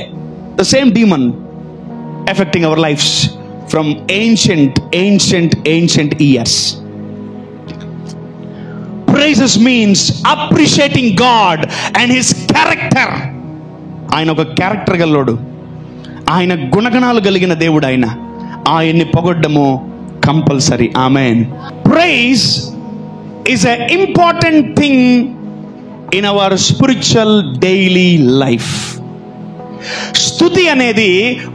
The same demon effecting our lifes from ancient years. Praises means appreciating God and His character. ఆయన ఒక క్యారెక్టర్ గల్లోడు, ఆయన గుణగణాలు కలిగిన దేవుడు. ఆయన్ని పొగడ్డము compulsory. Amen. Praise is a important thing in our spiritual daily life. స్తుతి అనేది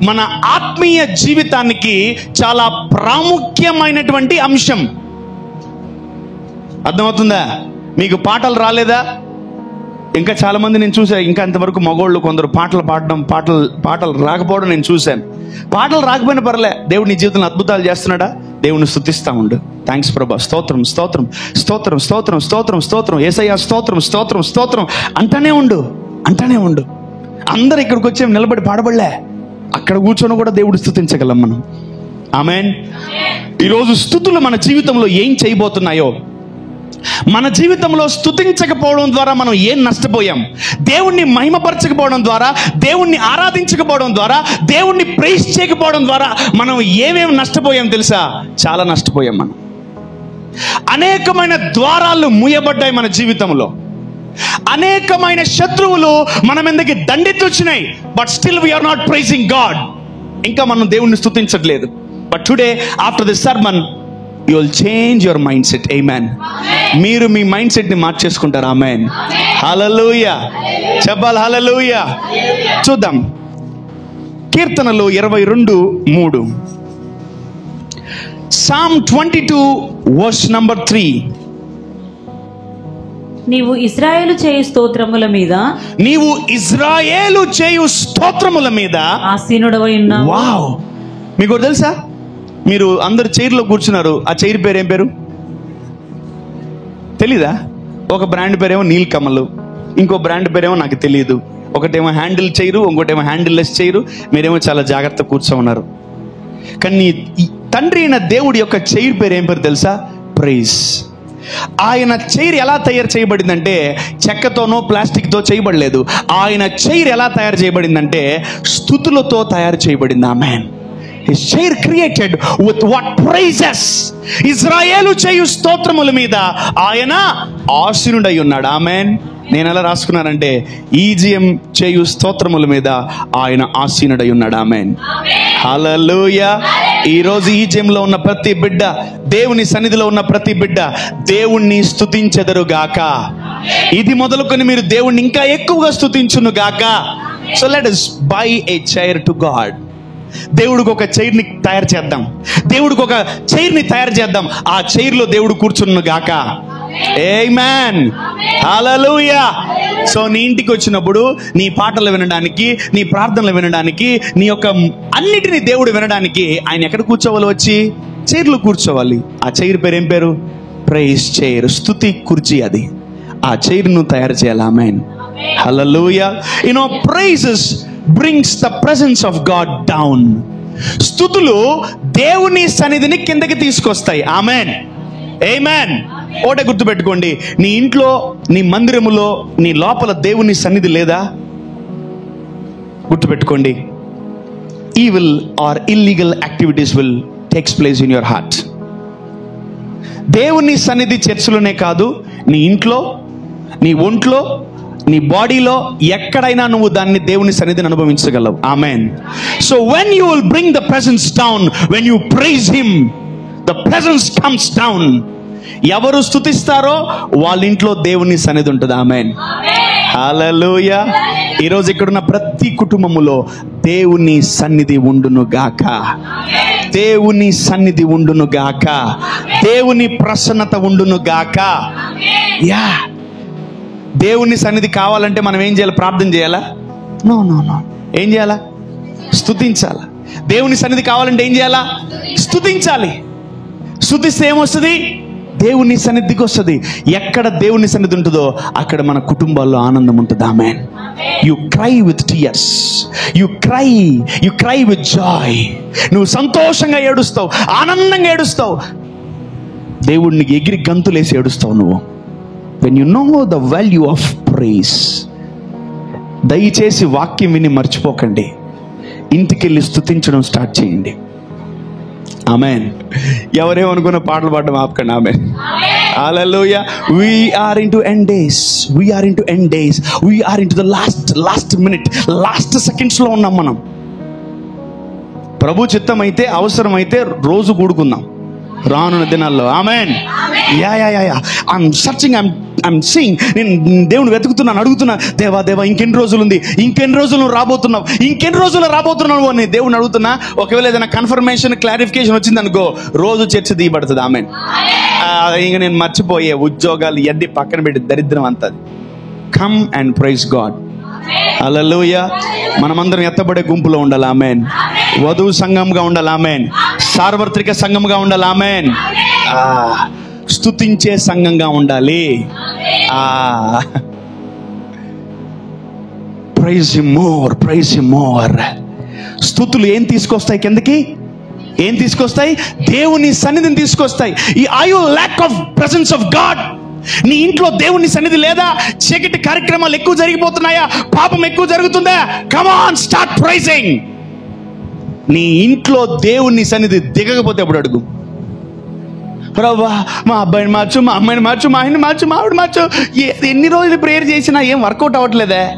మన ఆత్మీయ జీవితానికి చాలా ప్రాముఖ్యమైనటువంటి అంశం. అర్థమవుతుందా? మీకు పాటలు రాలేదా? ఇంకా చాలా మంది నేను చూసా, ఇంకా ఇంతవరకు మగోళ్ళు కొందరు పాటలు పాడడం, పాటలు రాకపోవడం నేను చూశాను. పాటలు రాకపోయినా పర్లే, దేవుడు నీ జీవితంలో అద్భుతాలు చేస్తున్నాడా, దేవుని స్తుతిస్తా ఉండు. థ్యాంక్స్ ప్రభా, స్తోత్రం స్తోత్రం స్తోత్రం స్తోత్రం స్తోత్రం స్తోత్రం, యేసయ్యా స్తోత్రం స్తోత్రం స్తోత్రం అంటానే ఉండు, అంటానే ఉండు. అందరు ఇక్కడికి వచ్చి నిలబడి పాడబడలే, అక్కడ కూర్చొని కూడా దేవుడు స్తుతించగలం మనం. ఆమేన్. ఈరోజు స్తుతులు మన జీవితంలో ఏం చేయబోతున్నాయో, మన జీవితంలో స్తుతించకపోవడం ద్వారా మనం ఏం నష్టపోయాం, దేవుణ్ణి మహిమపరచకపోవడం ద్వారా, దేవుణ్ణి ఆరాధించకపోవడం ద్వారా, దేవుణ్ణి ప్రైజ్ చేయకపోవడం ద్వారా మనం ఏమేమి నష్టపోయాం తెలుసా? చాలా నష్టపోయాం మనం. అనేకమైన ద్వారాలు మూయబడ్డాయి మన జీవితంలో, అనేకమైన శత్రువులు మన మీదకి దండెత్తి వచ్చినాయి. But still we're not praising God. ఇంకా మనం దేవుణ్ణి స్తుతించట్లేదు. But today after this sermon you will change your mind set. Amen. మీరు మీ మైండ్ సెట్ ని మార్చేసుకుంటారు. ఆమేన్. హల్లెలూయా. చెప్పాలి హల్లెలూయా. చూద్దాం కీర్తనలు 22:3. Psalm 22 verse number 3. నీవు ఇశ్రాయేలు చేయు స్తోత్రముల మీద ఆసీనుడవై ఉన్నావు. వావ్. మీకు తెలుసా, మీరు అందరు చైర్లో కూర్చున్నారు. ఆ చైర్ పేరు ఏం పేరు తెలీదా? ఒక బ్రాండ్ పేరేమో నీల్ కమల్, ఇంకో బ్రాండ్ పేరేమో నాకు తెలియదు. ఒకటేమో హ్యాండిల్ చైరు, ఇంకోటేమో హ్యాండిల్ లెస్ చైరు. మీరేమో చాలా జాగ్రత్త కూర్చో ఉన్నారు. కానీ తండ్రి అయిన దేవుడి యొక్క చైర్ పేరు ఏం పేరు తెలుసా? ప్రైజ్. ఆయన చైర్ ఎలా తయారు చేయబడిందంటే చెక్కతోనో ప్లాస్టిక్తో చేయబడలేదు. ఆయన చైర్ ఎలా తయారు చేయబడిందంటే స్తుతులతో తయారు చేయబడింది. ఆమేన్. His chair created with what praises. ఇశ్రాయేలు చేయు స్తోత్రముల మీద ఆయన ఆసీనుడై ఉన్నాడు. ఆమేన్. నేను ఎలా రాసుకున్నానంటే ఈజిఎం చేయు స్తోత్రముల మీద ఆయన ఆసీనుడై ఉన్నాడు. ఆమేన్. హల్లెలూయా. ఈ రోజు ఈజిఎంలో ఉన్న ప్రతి బిడ్డ, దేవుని సన్నిధిలో ఉన్న ప్రతి బిడ్డ దేవుణ్ణి స్తుతించెదరు గాక. ఇది మొదలుకొని మీరు దేవుణ్ణి ఇంకా ఎక్కువగా స్తుతించును గాక. So let us buy a chair to God. దేవుడికి ఒక చైర్ని తయారు చేద్దాం. దేవుడికి ఒక చైర్ని తయారు చేద్దాం. ఆ చైర్లో దేవుడు కూర్చును గాక. ఆమేన్. హల్లెలూయా. సో నీ ఇంటికి వచ్చినప్పుడు నీ పాటలు వినడానికి, నీ ప్రార్థనలు వినడానికి, నీ యొక్క అన్నిటినీ దేవుడు వినడానికి ఆయన ఎక్కడ కూర్చోవాలి? వచ్చి చైర్లో కూర్చోవాలి. ఆ చైర్ పేరు ఏం పేరు? Praise chair. స్తుతి కుర్చీ. అది ఆ చైర్ను తయారు చేయాలి. ఆమేన్. హల్లెలూయా. You know praises brings the presence of God down. స్తుతులు దేవుని సన్నిధిని కిందకి తీసుకొస్తాయి. ఆమేన్. ఆమేన్. ఒకటే గుర్తుపెట్టుకోండి, నీ ఇంట్లో, నీ మందిరములో, నీ లోపల దేవుని సన్నిధి లేదా? గుర్తుపెట్టుకోండి, evil or illegal activities will takes place in your heart. దేవుని సన్నిధి చర్చిలోనే కాదు, నీ ఇంట్లో, నీ ఒంట్లో, నీ బాడీలో ఎక్కడైనా నువ్వు దాన్ని దేవుని సన్నిధిని అనుభవించగలవు. ఆమేన్. So when you will bring the presence down, when you praise him, the presence comes down. ఎవరు స్తుతిస్తారో వాళ్ళ ఇంట్లో దేవుని సన్నిధి ఉంటుంది. ఆమేన్. హల్లెలూయా. ఈరోజు ఇక్కడున్న ప్రతి కుటుంబములో దేవుని సన్నిధి ఉండును గాక. దేవుని సన్నిధి ఉండును గాక. దేవుని ప్రసన్నత ఉండును గాక. యా. దేవుని సన్నిధి కావాలంటే మనం ఏం చేయాలి? ప్రార్థన చేయాలా? No no no. ఏం చేయాలా? స్తుతించాలా. దేవుని సన్నిధి కావాలంటే ఏం చేయాలా? స్తుతించాలి. స్తుతిస్తే ఏమొస్తుంది? దేవుని సన్నిధికి వస్తుంది. ఎక్కడ దేవుని సన్నిధి ఉంటుందో అక్కడ మన కుటుంబాల్లో ఆనందం ఉంటుంది. ఆమేన్. You cry with tears, you cry with joy. నువ్వు సంతోషంగా ఏడుస్తావు, ఆనందంగా ఏడుస్తావు. దేవుడిని ఎగిరి గంతులేసి ఏడుస్తావు నువ్వు. when you know the value of praise. దయచేసి వాక్యం విని మర్చిపోకండి. ఇంటికెళ్ళి స్తుతించడం స్టార్ట్ చేయండి. ఆమేన్. ఎవరేమనుకున్న పాటలు పాడడం ఆపకండి. ఆమేన్. హల్లెలూయా. we are into end days. we are into end days. we are into the last minute, last seconds లో ఉన్నాం మనం. ప్రభు చిత్తం అయితే, అవసరమైతే రోజు కూడుకుందాం రానున్న దినాల్లో. ఆమేన్. Yeah yeah yeah. I'm searching, I'm seeing. నేను దేవుని వెతుకుతున్నాను, అడుగుతున్నా, దేవా ఇంకెన్ని రోజులు ఉంది, ఇంకెన్ని రోజులు రాబోతున్నావు, ఇంకెన్ని రోజులు రాబోతున్నావు అని దేవుని అడుగుతున్నా. ఒకవేళ ఏదైనా కన్ఫర్మేషన్, క్లారిఫికేషన్ వచ్చింది అనుకో, రోజు చర్చ తీయబడుతుంది. ఆమేన్. ఇంక నేను మర్చిపోయే ఉద్యోగాలు ఇవన్నీ పక్కన పెట్టి దరిద్రం అంతది. Come and praise God. హల్లెలూయా. మనమందరం ఎత్తబడే గుంపులో ఉండాలి. ఆమేన్. వధువు సంఘంగా ఉండాలి. ఆమేన్. సార్వత్రిక సంఘంగా ఉండాలి. ఆమేన్. స్తుతించే సంఘంగా ఉండాలి. Praise him more, praise him more. స్తుతులు ఏం తీసుకొస్తాయి? కిందకి ఏం తీసుకొస్తాయి? దేవుని సన్నిధిని తీసుకొస్తాయి. Are you lack of presence of God? నీ ఇంట్లో దేవుని సన్నిధి లేదా? చీకటి కార్యక్రమాలు ఎక్కువ జరిగిపోతున్నాయా? పాపం ఎక్కువ జరుగుతుందా? Come on, start praising. నీ ఇంట్లో దేవుని సన్నిధి దిగకపోతే అప్పుడు అడుగు, ప్రభువా మా అబ్బాయిని మార్చు, మా అమ్మాయిని మార్చు, మా ఆయన్ని మార్చు, మా ఆవిడ మార్చు. ఎన్ని రోజులు ప్రేయర్ చేసినా ఏం వర్కౌట్ అవ్వట్లేదే?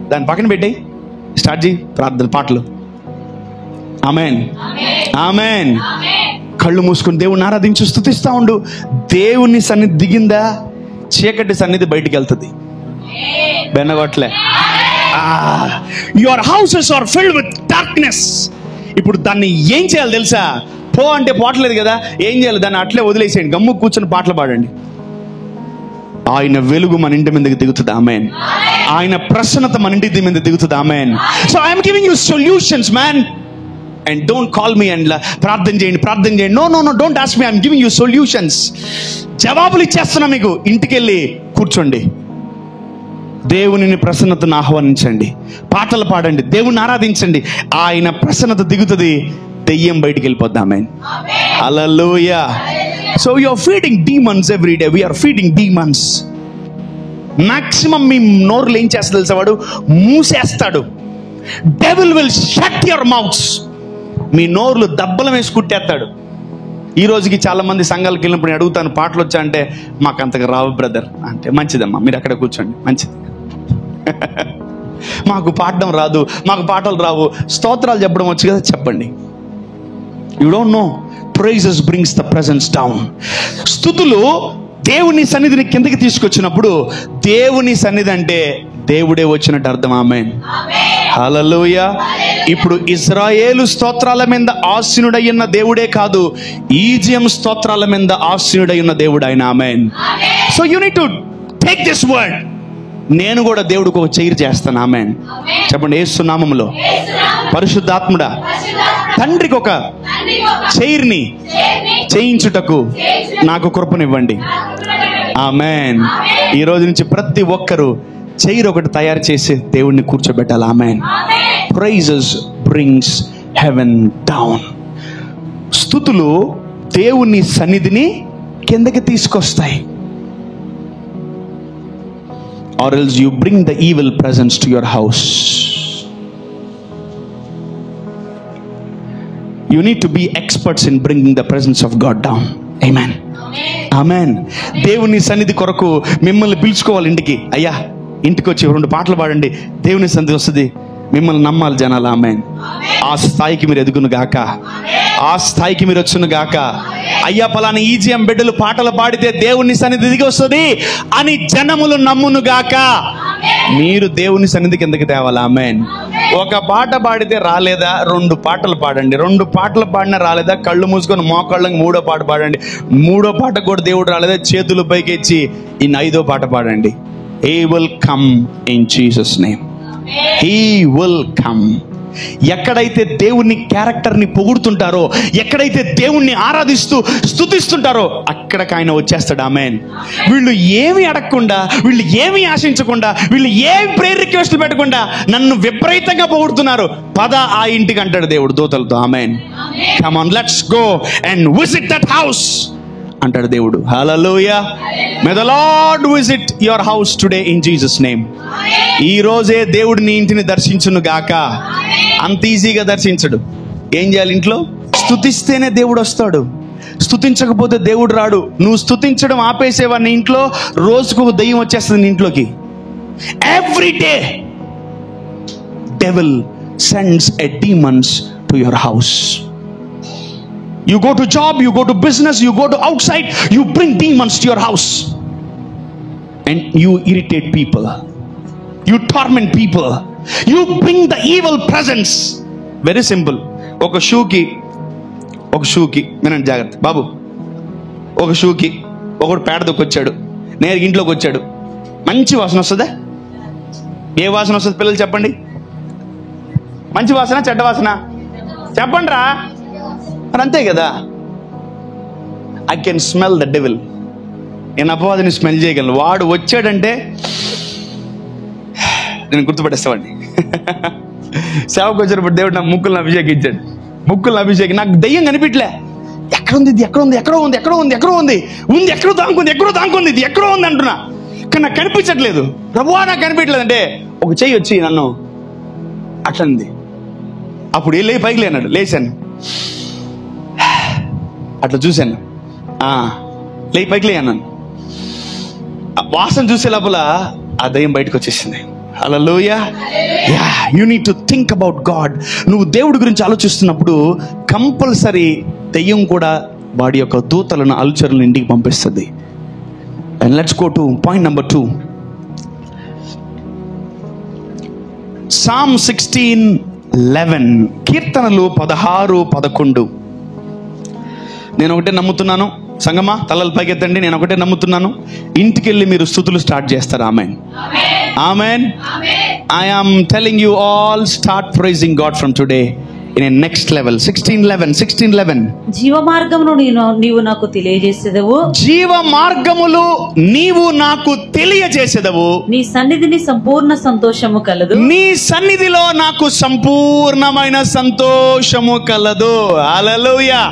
దాన్ని పక్కన పెట్టేయి, స్టార్ట్ చేయి ప్రార్థన, పాటలు. Amen, amen. కళ్ళు మూసుకుని దేవుని ఆరాధించి స్తుతిస్తా ఉండు. దేవుని సన్నిధి దిగిందా, చీకటి సన్నిధి బయటికి వెళ్తుంది. బెన్నగొట్లే. Your houses are filled with darkness. ఇప్పుడు దాన్ని ఏం చేయాలి తెలుసా? పో అంటే పోవట్లేదు కదా, ఏం చేయాలి? దాన్ని అట్లే వదిలేసేయండి, గమ్ము కూర్చొని పాటలు పాడండి. ఆయన వెలుగు మన ఇంటి మీదకి దిగుతుంది. ఆమెన్. ఆయన ప్రసన్నత మన ఇంటి మీద దిగుతుంది. Amen. So I'm giving you solutions man. And don't call me and ప్రార్థన చేయండి, ప్రార్థన చేయండి. No no no, don't ask me. I'm giving you solutions. జవాబులు ఇచ్చేస్తున్నా మీకు. ఇంటికి వెళ్ళి కూర్చోండి, దేవుని ప్రసన్నతను ఆహ్వానించండి, పాటలు పాడండి, దేవుని ఆరాధించండి. ఆయన ప్రసన్నత దిగుతుంది, దెయ్యం బయటికి వెళ్ళిపోద్ది. ఆమేన్. హల్లెలూయా. So you are feeding demons every day. We are feeding demons. Maximum మీ నోరులు ఏం చేస్తా తెలుసా? వాడు మూసేస్తాడు. Devil will shut your mouths. మీ నోరులు దబ్బలం వేసి కుట్టేస్తాడు. ఈ రోజుకి చాలా మంది సంఘాలకు వెళ్ళినప్పుడు అడుగుతాను, పాటలు వచ్చా అంటే మాకు అంతగా రావు బ్రదర్ అంటే. మంచిదమ్మా, మీరు అక్కడ కూర్చోండి, మంచిది. మాకు పాడడం రాదు, మాకు పాటలు రావు, స్తోత్రాలు చెప్పడం వచ్చు కదా, చెప్పండి. You don't know, praises brings the presence down. స్తుతులు దేవుని సన్నిధిని కిందకి తీసుకొచ్చినప్పుడు, దేవుని సన్నిధి అంటే దేవుడే వచ్చినట్టు అర్థం. ఆమేన్. హల్లెలూయా. ఇప్పుడు ఇశ్రాయేలు స్తోత్రాల మీద ఆసీనుడయ్యున్న దేవుడే కాదు, ఈజియం స్తోత్రాల మీద ఆసీనుడయ్యున్న దేవుడు ఆయన. ఆమేన్. So you need to take this word. నేను కూడా దేవుడికి ఒక చైర్ చేస్తాను. ఆమేన్. చెప్పండి, యేసు నామములో. పరిశుద్ధాత్ముడా, తండ్రికి ఒక చైర్ని చేయించుటకు నాకు కృపనివ్వండి. ఆమేన్. ఈ రోజు నుంచి ప్రతి ఒక్కరూ చైర్ ఒకటి తయారు చేసి దేవుణ్ణి కూర్చోబెట్టాలి. ఆమేన్. Praises brings heaven down. స్తుతులు దేవుని సన్నిధిని కిందకి తీసుకొస్తాయి. or else you bring the evil presence to your house. You need to be experts in bringing the presence of God down. Amen. Amen. దేవుని సన్నిధి కొరకు మిమ్మల్ని పిలుచుకోవాలి ఇంటికి. అయ్యా, ఇంటికి వచ్చి 2 పాటలు పాడండి, దేవుని సన్నిధి వస్తుంది. మిమ్మల్ని నమ్మాలి జనాలు. ఆమెన్. ఆ స్థాయికి మీరు ఎదుగును గాక, ఆ స్థాయికి మీరు వచ్చును గాక. అయ్యా, పలానా ఈజిఎం బిడ్డలు పాటలు పాడితే దేవుని సన్నిధి దిగి వస్తుంది అని జనములు నమ్మును గాక. మీరు దేవుని సన్నిధి కిందకి తేవాలి. ఆమేన్. ఒక పాట పాడితే రాలేదా, 2 పాటలు పాడండి. 2 పాటలు పాడినా రాలేదా, కళ్ళు మూసుకొని మోకాళ్ళకి 3వ పాట పాడండి. 3వ పాటకు కూడా దేవుడు రాలేదా, చేతులు పైకి ఇచ్చి ఈ 5వ పాట పాడండి. He will come in Jesus' name. He will come. ఎక్కడైతే దేవుని క్యారెక్టర్ని పొగుడుతుంటారో, ఎక్కడైతే దేవుణ్ణి ఆరాధిస్తూ స్తుతిస్తుంటారో, అక్కడికి ఆయన వచ్చేస్తాడు. ఆమేన్. వీళ్ళు ఏమి అడగకుండా, వీళ్ళు ఏమి ఆశించకుండా, వీళ్ళు ఏమి ప్రేయర్ రిక్వెస్ట్లు పెట్టకుండా నన్ను విపరీతంగా పొగుడుతున్నారు, పద ఆ ఇంటికి అంటాడు దేవుడు దూతలతో. ఆమేన్. Come on, let's go and visit that house అంటాడు దేవుడు. హల్లెలూయా. May the Lord visit your house today in Jesus name. ఈ రోజే దేవుడు నీ ఇంటిని దర్శించును గాక. అంత ఈజీగా దర్శించడు. ఏం చేయాలి? ఇంట్లో స్తుతిస్తేనే దేవుడు వస్తాడు, స్తుతించకపోతే దేవుడు రాడు. నువ్వు స్తుతించడం ఆపేసేవాడిని ఇంట్లో, రోజుకు ఒక దెయ్యం వచ్చేస్తుంది నీ ఇంట్లోకి. Every day devil sends a demons to your house. You go to job, you go to business, you go to outside, you bring demons to your house and you irritate people, you torment people, you bring the evil presence. Very simple. ఒక షూకి వినండి జాగ్రత్త బాబు. ఒక షూకి ఒకడు పేడ దొక్కొచ్చాడు, నేరుగా ఇంట్లోకి వచ్చాడు. మంచి వాసన వస్తుందా? ఏ వాసన వస్తుంది పిల్లలు చెప్పండి? మంచి వాసన, చెడ్డ వాసన? చెప్పండి రా. మరి అంతే కదా. I can smell the devil. నేను అపవాదిని స్మెల్ చేయగలను. వాడు వచ్చాడంటే నేను గుర్తుపట్టేస్తావాడిని. సేవకు వచ్చినప్పుడు దేవుడు నా ముక్కులను అభిషేకించాడు. ముక్కులను అభిషేకి నాకు దయ్యం కనిపించలే. ఎక్కడ ఉంది ఇది? ఎక్కడ ఉంది? ఎక్కడో ఉంది, ఎక్కడో ఉంది, ఎక్కడో ఉంది, ఉంది, ఎక్కడో దాంకుంది, ఎక్కడో దాంకుంది, ఇది ఎక్కడో ఉంది అంటున్నా, కానీ నాకు కనిపించట్లేదు. ప్రభువా నాకు కనిపించలేదు అంటే ఒక చెయ్యి వచ్చి నన్ను అట్లంది. అప్పుడు ఏ పైకి లేనాడు, లేచాను, అట్లా చూశాను, పైకి లే అన్నాను. వాసన చూసే లోపల ఆ దయ్యం బయటకు వచ్చేసింది. హల్లెలూయా. Yeah, you need to think about God. నువ్వు దేవుడి గురించి ఆలోచిస్తున్నప్పుడు కంపల్సరీ దెయ్యం కూడా వాడి యొక్క దూతలను, అల్చర్లను ఇంటికి పంపిస్తుంది. And let's go to point number 2. Psalm 16:11, కీర్తనలు 16:11. నేను ఒకటే నమ్ముతున్నాను, సంగమా తలలు పైకెత్తండి, నేను ఒకటే నమ్ముతున్నాను, ఇంటికి వెళ్ళి మీరు స్తుతులు స్టార్ట్ చేస్తారు. Amen, amen. I am telling you all, start praising God from today in a next level. 16:11. జీవ మార్గమును నీవు నాకు తెలియజేసేదవు, జీవ మార్గములు నీవు నాకు తెలియజేసేదవు, నీ సన్నిధిని సంపూర్ణ సంతోషము కలదు, నీ సన్నిధిలో నాకు సంపూర్ణమైన సంతోషము కలదు. హల్లెలూయా,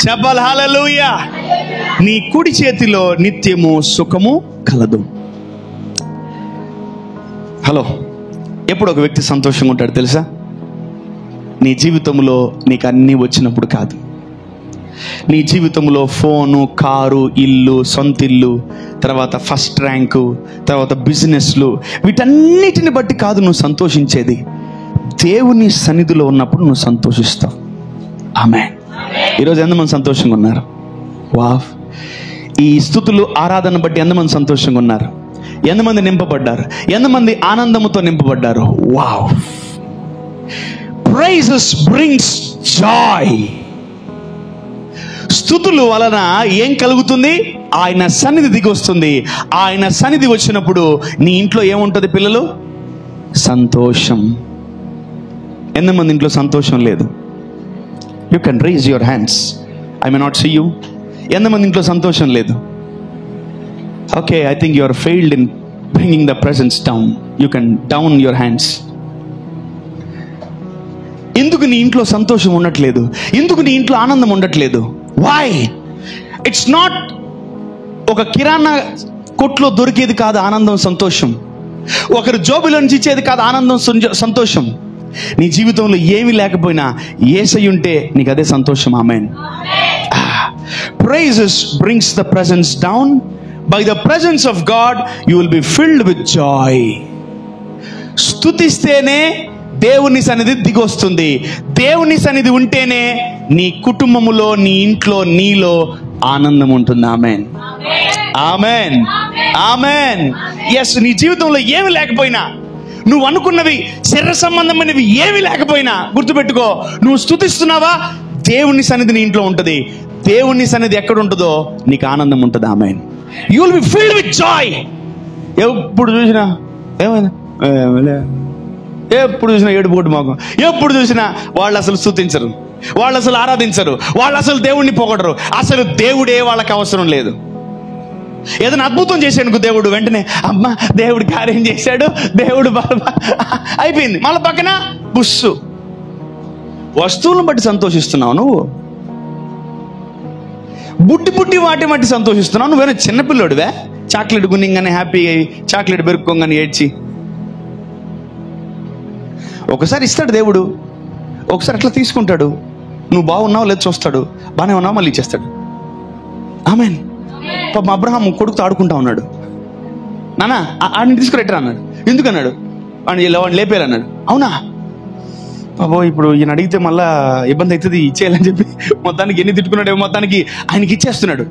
చెప్పాలి హల్లెలూయా. నీ కుడి చేతిలో నిత్యము సుఖము కలదు. హలో, ఎప్పుడు ఒక వ్యక్తి సంతోషంగా ఉంటాడు తెలుసా? నీ జీవితంలో నీకు అన్నీ వచ్చినప్పుడు కాదు. నీ జీవితంలో ఫోను, కారు, ఇల్లు, సొంత ఇల్లు, తర్వాత ఫస్ట్ ర్యాంకు, తర్వాత బిజినెస్లు, వీటన్నిటిని బట్టి కాదు నువ్వు సంతోషించేది. దేవుని సన్నిధిలో ఉన్నప్పుడు నువ్వు సంతోషిస్తావు. ఆమేన్. ఈరోజు ఎంతమంది సంతోషంగా ఉన్నారు? వావ్. ఈ స్తుతులు, ఆరాధన బట్టి ఎంతమంది సంతోషంగా ఉన్నారు? ఎంతమంది నింపబడ్డారు? ఎంతమంది ఆనందముతో నింపబడ్డారు? వావ్. Praises brings joy. స్తుతులు వలన ఏం కలుగుతుంది? ఆయన సన్నిధి దిగి వస్తుంది. ఆయన సన్నిధి వచ్చినప్పుడు నీ ఇంట్లో ఏముంటుంది పిల్లలు? సంతోషం. ఎంతమంది ఇంట్లో సంతోషం లేదు? You can raise your hands. I may not see you. ఎంతమంది ఇంట్లో సంతోషం లేదు? Okay, I think you are failed in bringing the presence down. You can down your hands. ఎందుకు నీ ఇంట్లో సంతోషం ఉండట్లేదు? ఎందుకు నీ ఇంట్లో ఆనందం ఉండట్లేదు? వై? ఇట్స్ నాట్ ఒక కిరాణా కొట్లో దొరికేది కాదు ఆనందం, సంతోషం. ఒకరి జోబులో నుంచి ఇచ్చేది కాదు ఆనందం, సంతోషం. నీ జీవితంలో ఏమీ లేకపోయినా యేసయ్య ఉంటే నీకు అదే సంతోషం. ఆమేన్. Praises brings the presence down. By the presence of God you will be filled with joy. స్తుతిస్తేనే దేవుని సన్నిధి దిగొస్తుంది. దేవుని సన్నిధి ఉంటేనే నీ కుటుంబములో, నీ ఇంట్లో, నీలో ఆనందం ఉంటుంది. ఆమేన్, ఆమేన్, ఆమేన్. ఎస్, నీ జీవితంలో ఏమి లేకపోయినా, నువ్వు అనుకున్నవి శరీర సంబంధమైనవి ఏమి లేకపోయినా గుర్తుపెట్టుకో, నువ్వు స్తుతిస్తున్నావా, దేవుని సన్నిధి నీ ఇంట్లో ఉంటుంది. దేవుని సన్నిధి ఎక్కడ ఉంటుందో నీకు ఆనందం ఉంటుంది. ఆమేన్. You will be filled with joy. ఎప్పుడు చూసినా ఏమైనా, ఎప్పుడు చూసినా ఏడుపోటు మాకు, ఎప్పుడు చూసినా వాళ్ళు అసలు స్తుతించరు, వాళ్ళు అసలు ఆరాధించరు, వాళ్ళు అసలు దేవుణ్ణి పొగడరు. అసలు దేవుడే వాళ్ళకి అవసరం లేదు. ఏదైనా అద్భుతం చేశాను దేవుడు, వెంటనే అమ్మ దేవుడు కార్యం చేశాడు, దేవుడు అయిపోయింది. మళ్ళీ పక్కన బుస్సు. వస్తువులను బట్టి సంతోషిస్తున్నావు నువ్వు, బుట్టి వాటి బట్టి సంతోషిస్తున్నావు. నువ్వేనా చిన్నపిల్లోడివే? చాక్లెట్ గునింగానే హ్యాపీ అయ్యి, చాక్లెట్ పెరుక్కోగానే ఏడ్చి. ఒకసారి ఇస్తాడు దేవుడు, ఒకసారి అట్లా తీసుకుంటాడు. నువ్వు బాగున్నావు లేదు చూస్తాడు, బాగానే ఉన్నావు మళ్ళీ ఇచ్చేస్తాడు. ఆమేన్. పాపం అబ్రహాం కొడుకుతో ఆడుకుంటా ఉన్నాడు. నాన్న ఆడిని తీసుకురెట్టరా అన్నాడు. ఎందుకన్నాడు? వాడిని లేపేయాలి అన్నాడు. అవునా బాబో, ఇప్పుడు ఈయన అడిగితే మళ్ళా ఇబ్బంది అవుతుంది, ఇచ్చేయాలని చెప్పి మొత్తానికి ఎన్ని తిట్టుకున్నాడు, మొత్తానికి ఆయనకి ఇచ్చేస్తున్నాడు.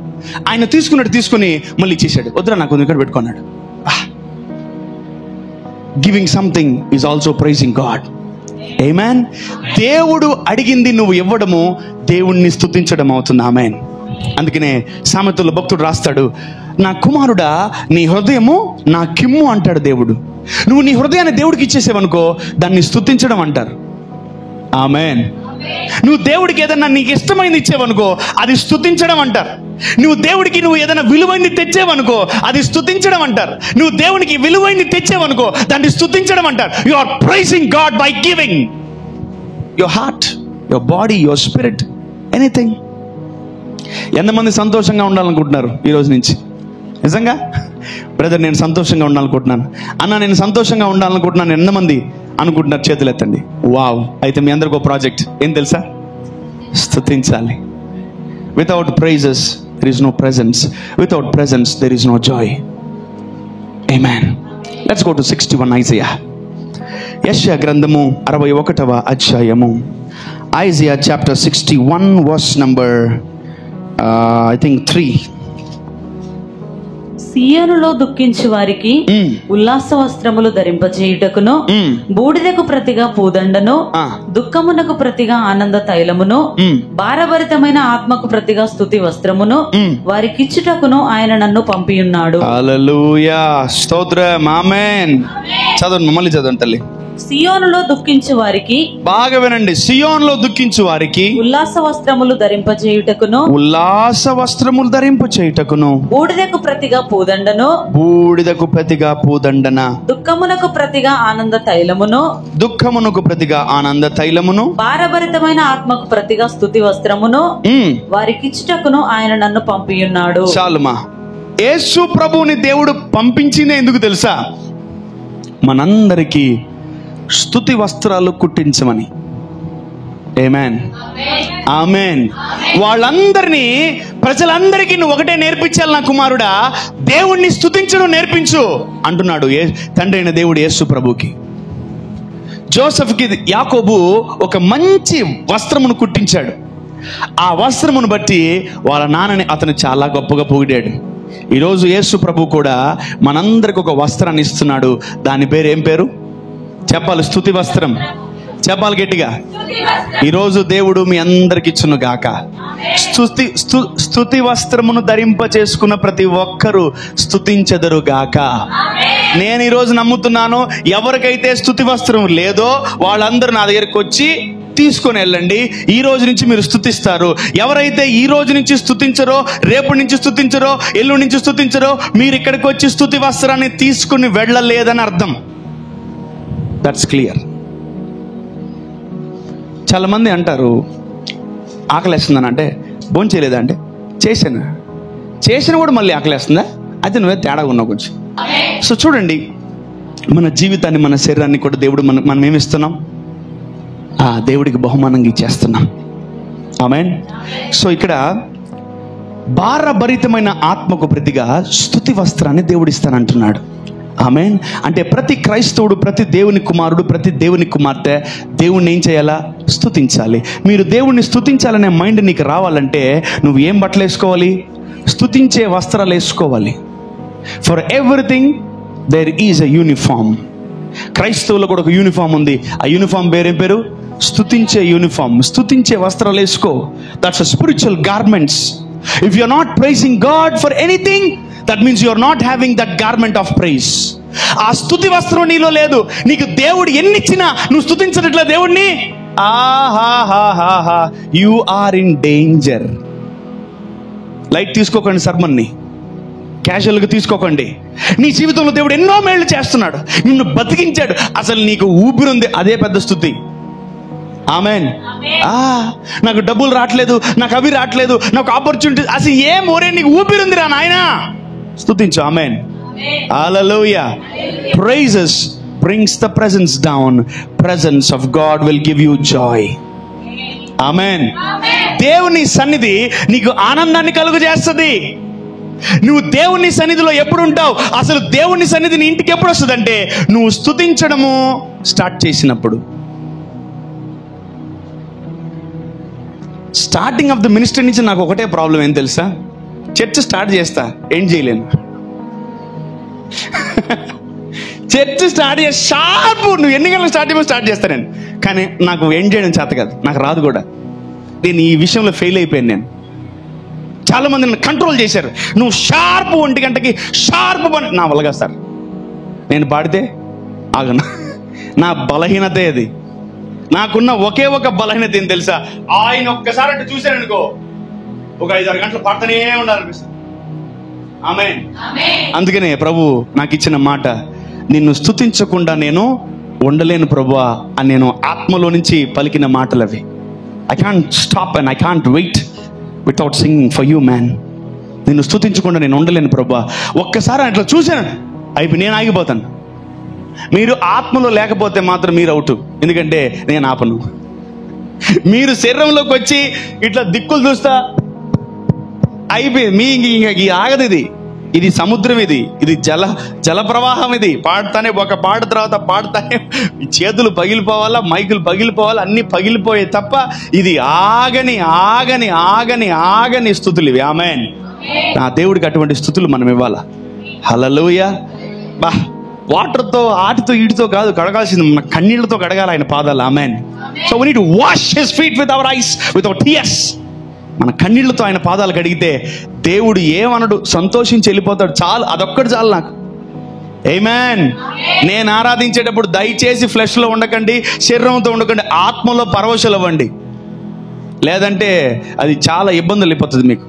ఆయన తీసుకుని మళ్ళీ ఇచ్చేసాడు. వద్దురా నాకు ఇక్కడ పెట్టుకున్నాడు. Giving something is also praising God. ఆమేన్. దేవుడు అడిగింది నువ్వు ఇవ్వడము దేవుణ్ణి స్తుతించడం అవుతుంది. ఆమేన్. అందుకనే సామెతల్లో భక్తుడు రాస్తాడు, నా కుమారుడా నీ హృదయము నా కిమ్ము అంటాడు దేవుడు. నువ్వు నీ హృదయాన్ని దేవుడికి ఇచ్చేసావనుకో దాన్ని స్తుతించడం అంటారు. ఆమేన్. నువ్వు దేవుడికి ఏదన్నా నీకు ఇష్టమైంది ఇచ్చేవనుకో అది స్తుతించడం అంటారు. నువ్వు దేవుడికి ఏదైనా విలువైంది తెచ్చేవనుకో అది స్తుతించడం అంటారు. నువ్వు దేవునికి విలువైంది తెచ్చేవనుకో దాన్ని స్తుతించడం అంటారు. You are praising God by giving your heart, your body, your spirit, anything. ఎంతమంది సంతోషంగా ఉండాలనుకుంటున్నారు ఈ రోజు నుంచి? నిజంగా బ్రదర్ నేను సంతోషంగా ఉండాలనుకుంటున్నాను అన్న, నేను సంతోషంగా ఉండాలనుకుంటున్నాను ఎంతమంది అనుకుంటున్నారు? చేతులు ఎత్తండి. వావ్. అయితే మీ అందరికి ఒక ప్రాజెక్ట్ ఏం తెలుసా? స్తుతించాలి. Without praises there is no presence. Without presence there is no joy. Amen. Let's go to 61 Isaiah. యెషయా గ్రంథము 61వ అధ్యాయము. Isaiah chapter 61 verse number I think 3. సియోనులో దుఃఖించు వారికి ఉల్లాస వస్త్రములు ధరింపజేయుటకును, బూడిదకు ప్రతిగా పూదండను, దుఃఖమునకు ప్రతిగా ఆనంద తైలమును, భారభరితమైన ఆత్మకు ప్రతిగా స్తుతి వస్త్రమును వారికిచ్చుటకును ఆయన నన్ను పంపియున్నాడు. హల్లెలూయా, స్తోత్రం, ఆమేన్. చదవండి, మళ్ళీ చదవండి తల్లి. సియోనులో దుఃఖించు వారికి, బాగా వినండి, సియోనులో దుఃఖించు వారికి ఉల్లాస వస్త్రములు ధరింపజేయుటకును, ఉల్లాస వస్త్రములు ధరింపచేయుటకును, బూడిదకు ప్రతిగా పూదండను, బూడిదకు ప్రతిగా పూదండన, దుఃఖమునకు ప్రతిగా ఆనంద తైలమును, దుఃఖమునకు ప్రతిగా ఆనంద తైలమును, భారభరితమైన ఆత్మకు ప్రతిగా స్తుతి వస్త్రమును వారికిచ్చుటకును ఆయన నన్ను పంపియున్నాడు. చాలుమా. యేసు ప్రభువుని దేవుడు పంపించిందే ఎందుకు తెలుసా? మనందరికీ స్తుతి వస్త్రాలు కుట్టించమని. ఆమేన్, ఆమేన్. వాళ్ళందరినీ, ప్రజలందరికీ నువ్వు ఒకటే నేర్పించాలి నా కుమారుడా, దేవుణ్ణి స్తుతించడం నేర్పించు అంటున్నాడు తండ్రి అయిన దేవుడు యేసు ప్రభుకి. జోసెఫ్కి యాకోబు ఒక మంచి వస్త్రమును కుట్టించాడు. ఆ వస్త్రమును బట్టి వాళ్ళ నాన్నని అతను చాలా గొప్పగా పొగిడాడు. ఈరోజు యేసు ప్రభు కూడా మనందరికి ఒక వస్త్రాన్ని ఇస్తున్నాడు. దాని పేరు ఏం పేరు చెప్పాలి? స్తుతి వస్త్రం. చెప్పాలి గట్టిగా. ఈరోజు దేవుడు మీ అందరికి ఇచ్చును గాక. స్తుతి వస్త్రమును ధరింప చేసుకున్న ప్రతి ఒక్కరూ స్తుతించెదరు గాక. నేను ఈరోజు నమ్ముతున్నాను, ఎవరికైతే స్తుతి వస్త్రం లేదో వాళ్ళందరూ నా దగ్గరికి వచ్చి తీసుకొని వెళ్ళండి. ఈ రోజు నుంచి మీరు స్తుతిస్తారు. ఎవరైతే ఈ రోజు నుంచి స్తుతించరో, రేపు నుంచి స్తుతించరో, ఎల్లుండి నుంచి స్తుతించరో, మీరు ఇక్కడికి వచ్చి స్తుతి వస్త్రాన్ని తీసుకుని వెళ్ళలేదని అర్థం. That's clear. చాలా మంది అంటారు, ఆకలేస్తుందని. అంటే భోంచేయలేదా అంటే చేసిన కూడా మళ్ళీ ఆకలేస్తుందా? అయితే నువ్వే తేడా ఉన్నావు కొంచెం. సో చూడండి, మన జీవితాన్ని, మన శరీరాన్ని కూడా దేవుడు మనం ఏమిస్తున్నాం? దేవుడికి బహుమానంగా ఇచ్చేస్తున్నాం. ఆమేన్. సో ఇక్కడ భారభరితమైన ఆత్మకు ప్రతిగా స్తుతి వస్త్రాన్ని దేవుడు ఇస్తానంటున్నాడు. ఆమేన్. అంటే ప్రతి క్రైస్తవుడు, ప్రతి దేవుని కుమారుడు, ప్రతి దేవుని కుమార్తె దేవుణ్ణి ఏం చేయాలా? స్తుతించాలి. మీరు దేవుణ్ణి స్తుతించాలనే మైండ్ నీకు రావాలంటే నువ్వు ఏం బట్టలు వేసుకోవాలి? స్తుతించే వస్త్రాలు వేసుకోవాలి. For everything there is a uniform. క్రైస్తవులో కూడా ఒక యూనిఫామ్ ఉంది. ఆ యూనిఫామ్ పేరేం పేరు? స్తుతించే యూనిఫామ్. స్తుతించే వస్త్రాలు వేసుకో. That's a spiritual garments. If you are not praising God for anything, that means you are not having that garment of praise. ఆ స్తుతి వస్త్రం నీలో లేదు. నీకు దేవుడు ఎన్నిచ్చినా నువ్వు స్తుతించట్లే దేవుడిని, ఆహాహాహాహా, you are in danger. Light తీసుకోకండి సర్మన్ని, క్యాజువల్గా తీసుకోకండి. నీ జీవితంలో దేవుడు ఎన్నో మేళ్లు చేస్తున్నాడు, నిన్ను బతికించాడు, అసలు నీకు ఊపిరుంది, అదే పెద్ద స్తుతి. ఆమేన్. నాకు డబ్బులు రావట్లేదు, నాకు అవి రావట్లేదు, నాకు ఆపర్చునిటీ, అసలు ఏం ఓరే, నీకు ఊపిరుందిరా నాయనా, స్తుతించు. ఆమేన్. హల్లెలూయా. Praises brings the presence down. Presence of God will give you joy. ఆమేన్. దేవుని సన్నిధి నీకు ఆనందాన్ని కలుగజేస్తుంది. నువ్వు దేవుని సన్నిధిలో ఎప్పుడు ఉంటావు? అసలు దేవుని సన్నిధి నీ ఇంటికి ఎప్పుడు వస్తుంది అంటే నువ్వు స్తుతించడము స్టార్ట్ చేసినప్పుడు. స్టార్టింగ్ ఆఫ్ ద మినిస్ట్రీ నుంచి నాకు ఒకటే ప్రాబ్లం ఏం తెలుసా? చర్చ్ స్టార్ట్ చేస్తా, ఏం చేయలేను. చర్చ్ స్టార్ట్ చేసి షార్ప్ నువ్వు ఎన్ని గంటలకు స్టార్ట్ చేస్తాను నేను, కానీ నాకు ఎండ్ చేయడం చేత కాదు, నాకు రాదు కూడా. నేను ఈ విషయంలో ఫెయిల్ అయిపోయాను. నేను చాలా మంది నన్ను కంట్రోల్ చేశారు. నువ్వు షార్ప్ 1 గంటకి షార్ప్ నా వల్లగా సార్. నేను పాడితే ఆగను. నా బలహీనతే అది. నాకున్న ఒకే ఒక బలహీనత ఏం తెలుసా? ఆయన ఒక్కసారి అంటే చూశాననుకో, ఒక 5-6 గంటలు పాడుతూనే ఉండాలనిపిస్తుంది. ఆమేన్. అందుకనే ప్రభు నాకు ఇచ్చిన మాట, నిన్ను స్తుతించకుండా నేను ఉండలేను ప్రభువా అని నేను ఆత్మలో నుంచి పలికిన మాటలు అవి. I can't stop and I can't wait without singing for you man. నిన్ను స్తుతించకుండా నేను ఉండలేను ప్రభువా. ఒక్కసారి అట్లా చూశాను, నేను ఆగిపోతాను. మీరు ఆత్మలో లేకపోతే మాత్రం మీరు అవుట్. ఎందుకంటే నేను ఆపను. మీరు శరీరంలోకి వచ్చి ఇట్లా దిక్కులు చూస్తా అయిపోయింది, మీ ఆగదు ఇది. ఇది సముద్రం, ఇది జల ప్రవాహం. ఇది పాడుతానే, ఒక పాట తర్వాత పాడుతానే చేతులు పగిలిపోవాలా, మైకులు పగిలిపోవాలా, అన్ని పగిలిపోయే తప్ప ఇది ఆగని ఆగని ఆగని ఆగని స్తుతులు ఇవి. ఆమేన్. నా దేవుడికి అటువంటి స్తుతులు మనం ఇవ్వాలా. హల్లెలూయా. బా, వాటర్తో ఆటితో ఈటితో కాదు కడగాల్సింది, మన కన్నీళ్లతో కడగాలి ఆయన పాదాలు. ఆమేన్. So we need to wash his feet with our eyes, with our tears. మన కన్నీళ్లతో ఆయన పాదాలు కడిగితే దేవుడు ఏమనడు, సంతోషించి వెళ్ళిపోతాడు. చాలు, అదొక్కటి చాలు నాకు. ఆమేన్. నేను ఆరాధించేటప్పుడు దయచేసి ఫ్లెష్ లో ఉండకండి, శరీరంతో ఉండకండి, ఆత్మలో పరవశలు అవ్వండి. లేదంటే అది చాలా ఇబ్బందులు అయిపోతుంది మీకు.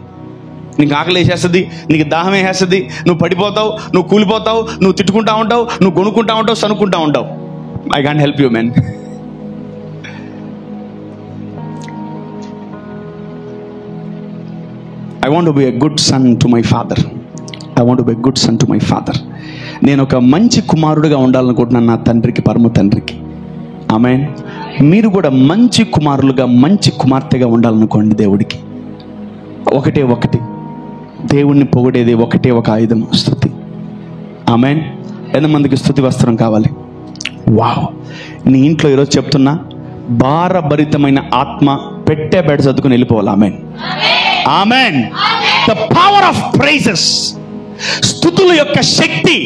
నీకు ఆకలి వేసేస్తుంది, నీకు దాహం వేసేస్తుంది, నువ్వు పడిపోతావు, నువ్వు కూలిపోతావు, నువ్వు తిట్టుకుంటా ఉంటావు, నువ్వు కొనుక్కుంటా ఉంటావు, సనుక్కుంటా ఉంటావు. I can't help you man. I want to be a good son to my father. I want to be a good son to my father. నేను ఒక మంచి కుమారుడిగా ఉండాలనుకుంటున్నాను నా తండ్రికి, పరమ తండ్రికి. ఆమేన్. మీరు కూడా మంచి కుమారులుగా, మంచి కుమార్తెగా ఉండాలనుకోండి దేవుడికి. ఒకటి దేవుణ్ణి పొగిడేది ఒకటే ఒక ఆయుధం, స్తుతి. ఆమేన్. ఎంతమందికి స్తుతి వస్త్రం కావాలి? వావ్. నీ ఇంట్లో ఈరోజు చెప్తున్నా, భారభరితమైన ఆత్మ పెట్టే బెడ చదువుకుని వెళ్ళిపోవాలి. ఆమేన్. ఆమేన్. ద పవర్ ఆఫ్ ప్రైజెస్, స్తుతుల యొక్క శక్తి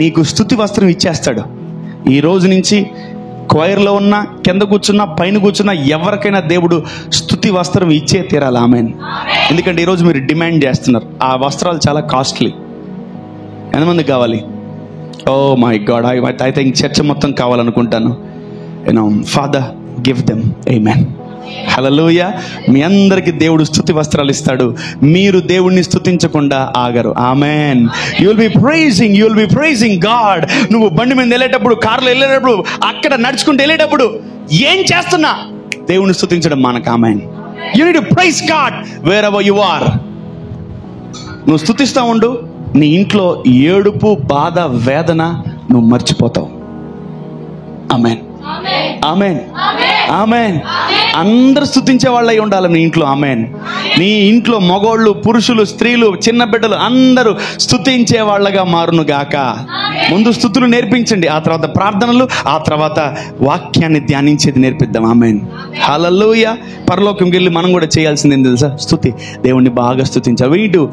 నీకు స్తుతి వస్త్రం ఇచ్చేస్తాడు. ఈ రోజు నుంచి క్వైర్లో ఉన్నా, కింద కూర్చున్నా, పైన కూర్చున్నా, ఎవరికైనా దేవుడు స్తుతి వస్త్రం ఇచ్చే తీరాలి. ఆమేన్. ఎందుకంటే ఈరోజు మీరు డిమాండ్ చేస్తున్నారు. ఆ వస్త్రాలు చాలా కాస్ట్లీ. ఎంతమందికి కావాలి? Oh my God, I think church మొత్తం కావాలనుకుంటాను. Father give them. ఆమేన్. హల్లెలూయా. మీ అందరికి దేవుడు స్తుతి వస్త్రాలు ఇస్తాడు. మీరు దేవుణ్ణి స్తుతించకుండా ఆగరు. ఆమేన్. You will be praising God. నువ్వు బండి మీద వెళ్ళేటప్పుడు, కార్లో వెళ్ళేటప్పుడు, అక్కడ నడుచుకుంటూ వెళ్ళేటప్పుడు ఏం చేస్తున్నా దేవుణ్ణి స్తుతించడం మానక. ఆమేన్. You need to praise God wherever you are. నువ్వు స్తుతిస్తా ఉండు, నీ ఇంట్లో ఏడుపు, బాధ, వేదన నువ్వు మర్చిపోతావు. ఆమేన్. ఆమేన్. ఆమేన్. అందరూ స్తుతించే వాళ్ళు అయి ఉండాలి నీ ఇంట్లో. ఆమేన్. నీ ఇంట్లో మగోళ్ళు, పురుషులు, స్త్రీలు, చిన్న బిడ్డలు అందరూ స్తుతించే వాళ్ళగా మారును గాక. ముందు స్తుతులు నేర్పించండి, ఆ తర్వాత ప్రార్థనలు, ఆ తర్వాత వాక్యాన్ని ధ్యానించేది నేర్పిద్దాం. ఆమేన్. హల్లెలూయా. పరలోకంకి వెళ్ళి మనం కూడా చేయాల్సింది ఏం తెలుసా? స్తుతి. దేవుణ్ణి బాగా స్తుతించాలి. we need to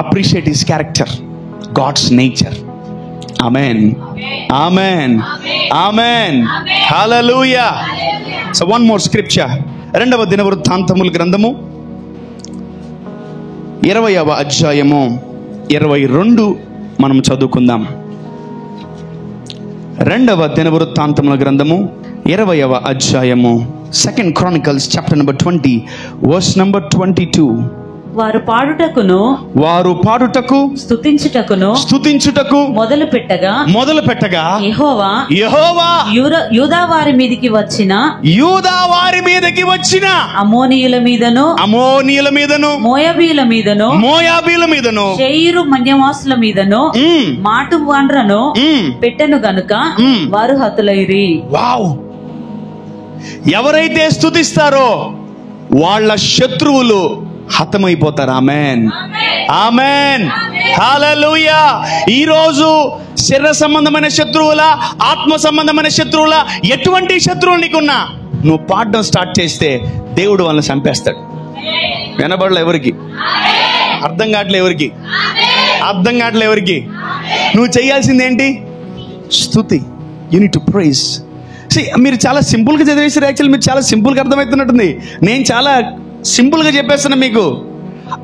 appreciate his character, God's nature. Amen. Amen. Amen. Hallelujah. So one more scripture. రెండవ దినవృత్తాంతముల గ్రంథము 20వ అధ్యాయము 22 మనం చదువుకుందాం. రెండవ దినవృత్తాంతముల గ్రంథము 20వ అధ్యాయము, 2 Chronicles chapter number 20 verse number 22. వారు పాడుటకు స్తుతించుటకు మొదలు పెట్టగా యెహోవా యూదా వారి మీదికి వచ్చిన అమోనీయుల మీదను మోయాబీల మీదను శేయీరు మన్యవాసుల మీదను మాటు వాండ్రను పెట్టెను గనుక వారు హతులైరి. వావ్. ఎవరైతే స్తుతిస్తారో వాళ్ళ శత్రువులు హతమైపోతారు. ఆమేన్. ఆమేన్. హల్లెలూయా. ఈ రోజు శరీర సంబంధమైన శత్రువుల, ఆత్మ సంబంధమైన శత్రువుల, ఎటువంటి శత్రువులు నీకున్నా నువ్వు పాడడం స్టార్ట్ చేస్తే దేవుడు వాళ్ళని చంపేస్తాడు. వినబడలే ఎవరికి? అర్థం కావట్లే ఎవరికి? నువ్వు చేయాల్సింది ఏంటి? స్తుతి. You need to praise. మీరు చాలా సింపుల్గా చదివేసారు. యాక్చువల్లీ మీరు చాలా సింపుల్గా అర్థమవుతున్నట్టుంది. నేను చాలా సింపుల్గా చెప్పేస్తున్నా మీకు.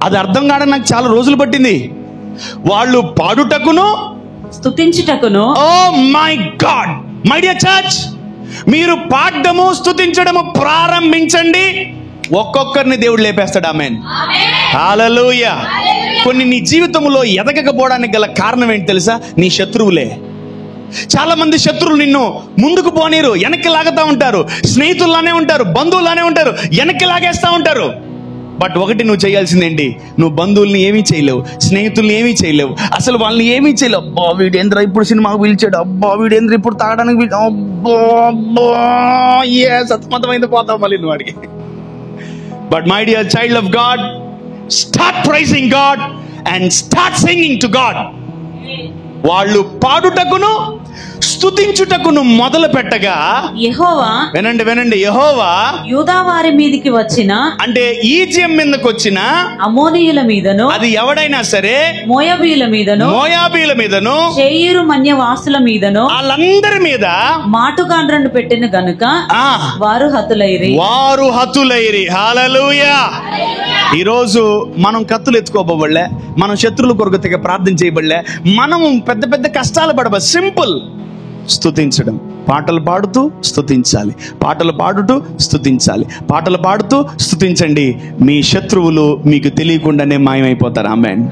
అది అర్థం కావడం నాకు చాలా రోజులు పట్టింది. వాళ్ళు పాడుటకును స్తుతించుటకును. Oh my God, my dear church, మీరు పాడడము, స్తుతించడము ప్రారంభించండి, ఒక్కొక్కరిని దేవుడు లేపేస్తాడు. ఆమేన్. హల్లెలూయా. కొన్ని నీ జీవితంలో ఎదగకపోవడానికి గల కారణం ఏంటి తెలుసా? నీ శత్రువులే. చాలా మంది శత్రువులు నిన్ను ముందుకు పోనీరు, వెనక్కి లాగుతా ఉంటారు. స్నేహితుల్లానే ఉంటారు, బంధువులానే ఉంటారు, వెనక్కి లాగేస్తా ఉంటారు. బట్ ఒకటి నువ్వు చేయాల్సింది ఏంటి? నువ్వు బంధువుల్ని ఏమీ చేయలేవు, స్నేహితుల్ని ఏమీ చేయలేవు, అసలు వాళ్ళని ఏమీ చేయలేవు. అబ్బా వీడేంద్ర ఇప్పుడు సినిమాకు పిలిచాడు, అబ్బా వీడేంద్ర ఇప్పుడు తాగడానికి, సత్మతమైంది పోతావు మళ్ళీ నువ్వు అడిగి. But my dear child of God, start praising God and start singing to God. వాళ్ళు పాడుటకును స్తుతించుటకును మొదలు పెట్టగా, యెహోవా, వినండి, యెహోవా యూదా వారి మీదికి వచ్చిన, అంటే ఈజియం మీదకి వచ్చిన అమోనీయుల మీదను, అది ఎవడైనా సరే, మోయాబీయుల మీదను, శేయీరు మన్యవాసుల మీదను, వాళ్ళందరి మీద మాటుగాండ్రను పెట్టిన గనుక వారు హతులైరి. హల్లెలూయా. ఈరోజు మనం కత్తులు ఎత్తుకోబోబడలే, మనం శత్రువుల కొరకు తెగ ప్రార్థన చేయబడలే, మనం పెద్ద పెద్ద కష్టాలు పడబ. సింపుల్, స్తుతించడం. పాటలు పాడుతూ స్తుతించాలి, పాటలు పాడుతూ స్తుతించాలి, పాటలు పాడుతూ స్తుతించండి. మీ శత్రువులు మీకు తెలియకుండానే మాయమైపోతారు. ఆమేన్,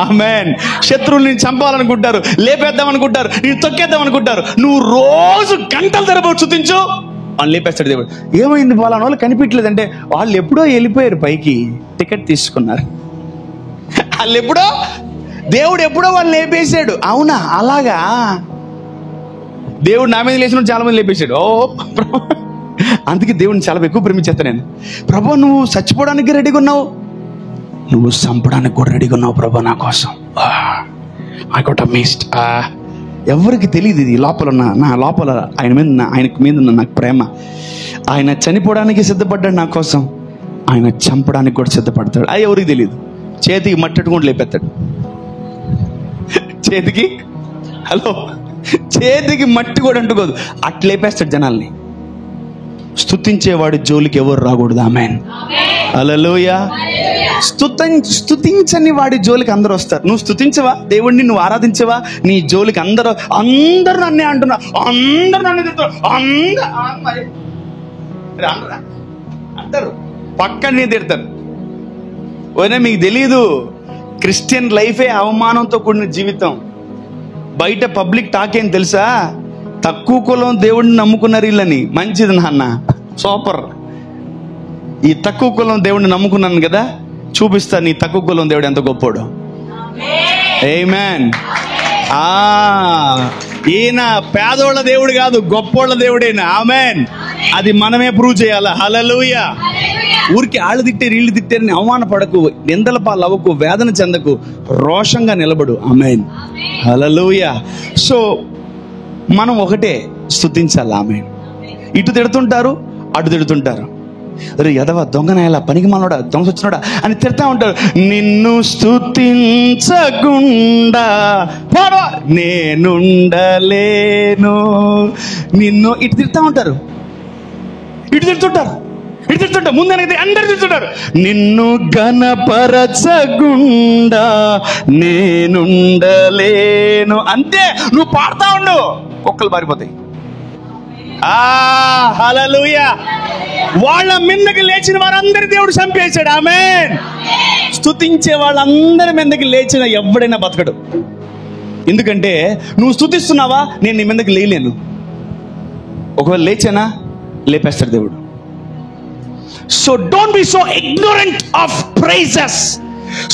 ఆమేన్. శత్రువుల్ని చంపాలనుకుంటారు, లేపేద్దాం అనుకుంటారు, నేను తొక్కేద్దాం అనుకుంటారు. నువ్వు రోజు గంటల తరబడి స్తుతించు, వాళ్ళు లేపేస్తాడు దేవుడు. ఏమైంది వాళ్ళ వాళ్ళు కనిపించలేదంటే వాళ్ళు ఎప్పుడో వెళ్ళిపోయారు, పైకి టికెట్ తీసుకున్నారు. వాళ్ళు ఎప్పుడో, దేవుడు ఎప్పుడో వాళ్ళు లేపేశాడు. అవునా? అలాగా దేవుడు నా మీద లేచిన చాలా మంది లేపేశాడు. ఓ, అందుకే దేవుడిని చాలా ఎక్కువ ప్రేమించేస్తాను నేను. ప్రభు, నువ్వు చచ్చిపోవడానికి రెడీగా ఉన్నావు, నువ్వు చంపడానికి కూడా రెడీగా ఉన్నావు ప్రభు నా కోసం. I got amazed. ఎవరికి తెలియదు ఇది లోపల నా లోపల ఆయనకు మీద నాకు ప్రేమ. ఆయన చనిపోవడానికి సిద్ధపడ్డాడు నా కోసం, ఆయన చంపడానికి కూడా సిద్ధపడతాడు. అది ఎవరికి తెలియదు. చేతికి మట్టట్టుకుంటూ లేపెత్తాడు. చేతికి మట్టి కూడా అంటుకోదు, అట్లా లేపేస్తాడు జనాల్ని. స్తుతించేవాడి జోలికి ఎవరు రాకూడదు. ఆమేన్, హల్లెలూయా. స్తుతించని వాడి జోలికి అందరూ వస్తారు. నువ్వు స్తుతించవా దేవుడిని, నువ్వు ఆరాధించవా, నీ జోలికి అందరూ నన్నే అంటున్నా, అందరూ నన్ను తిడతారు, అంటారు, పక్కనే తిడతారు. ఓనే మీకు తెలీదు, క్రిస్టియన్ లైఫే అవమానంతో కూడిన జీవితం. బయట పబ్లిక్ టాక్ ఏం తెలుసా? తక్కువ కులం దేవుడిని నమ్ముకున్నారు వీళ్ళని. మంచిది నాన్న, సూపర్. ఈ తక్కువ కులం దేవుడిని నమ్ముకున్నాను కదా, చూపిస్తా నీ తక్కువ కులం దేవుడు ఎంత గొప్పోడు. ఆమేన్. ఈయన పేదోళ్ళ దేవుడు కాదు, గొప్పోళ్ళ దేవుడైనా. ఆమేన్. అది మనమే ప్రూవ్ చేయాలా. హల్లెలూయా. ఊరికి ఆళ్ళు తిట్టారు వీళ్ళు తిట్టారని అవమానపడకు, నిందల పాలు అవ్వకు, వేదన చెందకు, రోషంగా నిలబడు. ఆమేన్, హల్లెలూయా. సో మనం ఒకటే స్తుతించాలి. ఆమేన్. ఇటు తిడుతుంటారు, అటు తిడుతుంటారు. ఎదవ, దొంగనాయలా, పనికి మనోడా, దొంగ వచ్చినోడా అని తిడతా ఉంటారు. నిన్ను స్తుతించకుండా నేనుండలేను. నిన్ను ఇటు తిడతా ఉంటారు, ఇటు తిడుతుంటారు, ముందనైతే అందరు తిడుతుంటారు. నిన్ను గణపరచకుండా నేనుండలేను. అంతే, నువ్వు పాడుతా ఉండు, కుక్కలు పారిపోతాయి. హల్లెలూయా. వాళ్ళ మీదకి లేచిన వారందరి దేవుడు చంపేశాడు. ఆమేన్. స్తుతించే వాళ్ళందరి మీదకి లేచిన ఎవడైనా బతకడు. ఎందుకంటే నువ్వు స్తుతిస్తున్నావా, నేను నీ మీదకి లేలేను. ఒకవేళ లేచానా, లేపేస్తాడు దేవుడు. So don't be so ignorant of praises.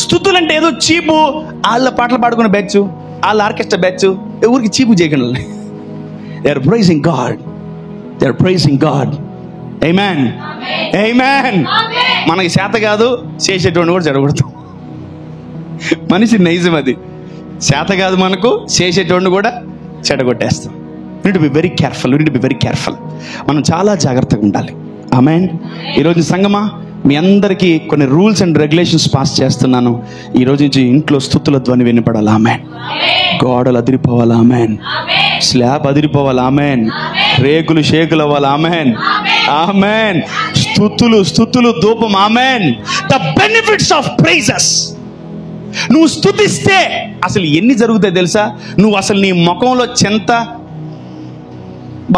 స్తుతులు అంటే ఏదో చీపు, వాళ్ళ పాటలు పాడుకునే బ్యాచ్, వాళ్ళ ఆర్కెస్ట్రా బ్యాచ్, ఎవరికి చీపు చేయకుండా. They are praising God, they are praising God. ఆమేన్, ఆమేన్. మనకి చేత కాదు, చేసేటోడిని కూడా చెడగొడతాం. మనిషి నైజం అది. చేత కాదు మనకు, చేసేటోడిని కూడా చెడగొట్టేస్తాం. To be very careful, to be very careful. మనం చాలా జాగ్రత్తగా ఉండాలి. ఆమేన్. ఈరోజు సంగమా, మీ అందరికీ కొన్ని రూల్స్ అండ్ రెగ్యులేషన్స్ పాస్ చేస్తున్నాను. ఈరోజు నుంచి ఇంట్లో స్తుతుల ధ్వని వినపడాలి. ఆమేన్. గోడలు అదిరిపోవాలి. ఆమేన్. స్లాబ్ అదిరిపోవాలి. ఆమేన్. రేకులు షేకులు అవ్వాలి. ఆమేన్, ఆమేన్. స్తుతులు ధూపం. ఆమేన్. The benefits of praises. నువ్వు స్తుతిస్తే అసలు ఎన్ని జరుగుతాయి తెలుసా? నువ్వు అసలు నీ ముఖంలో చింత,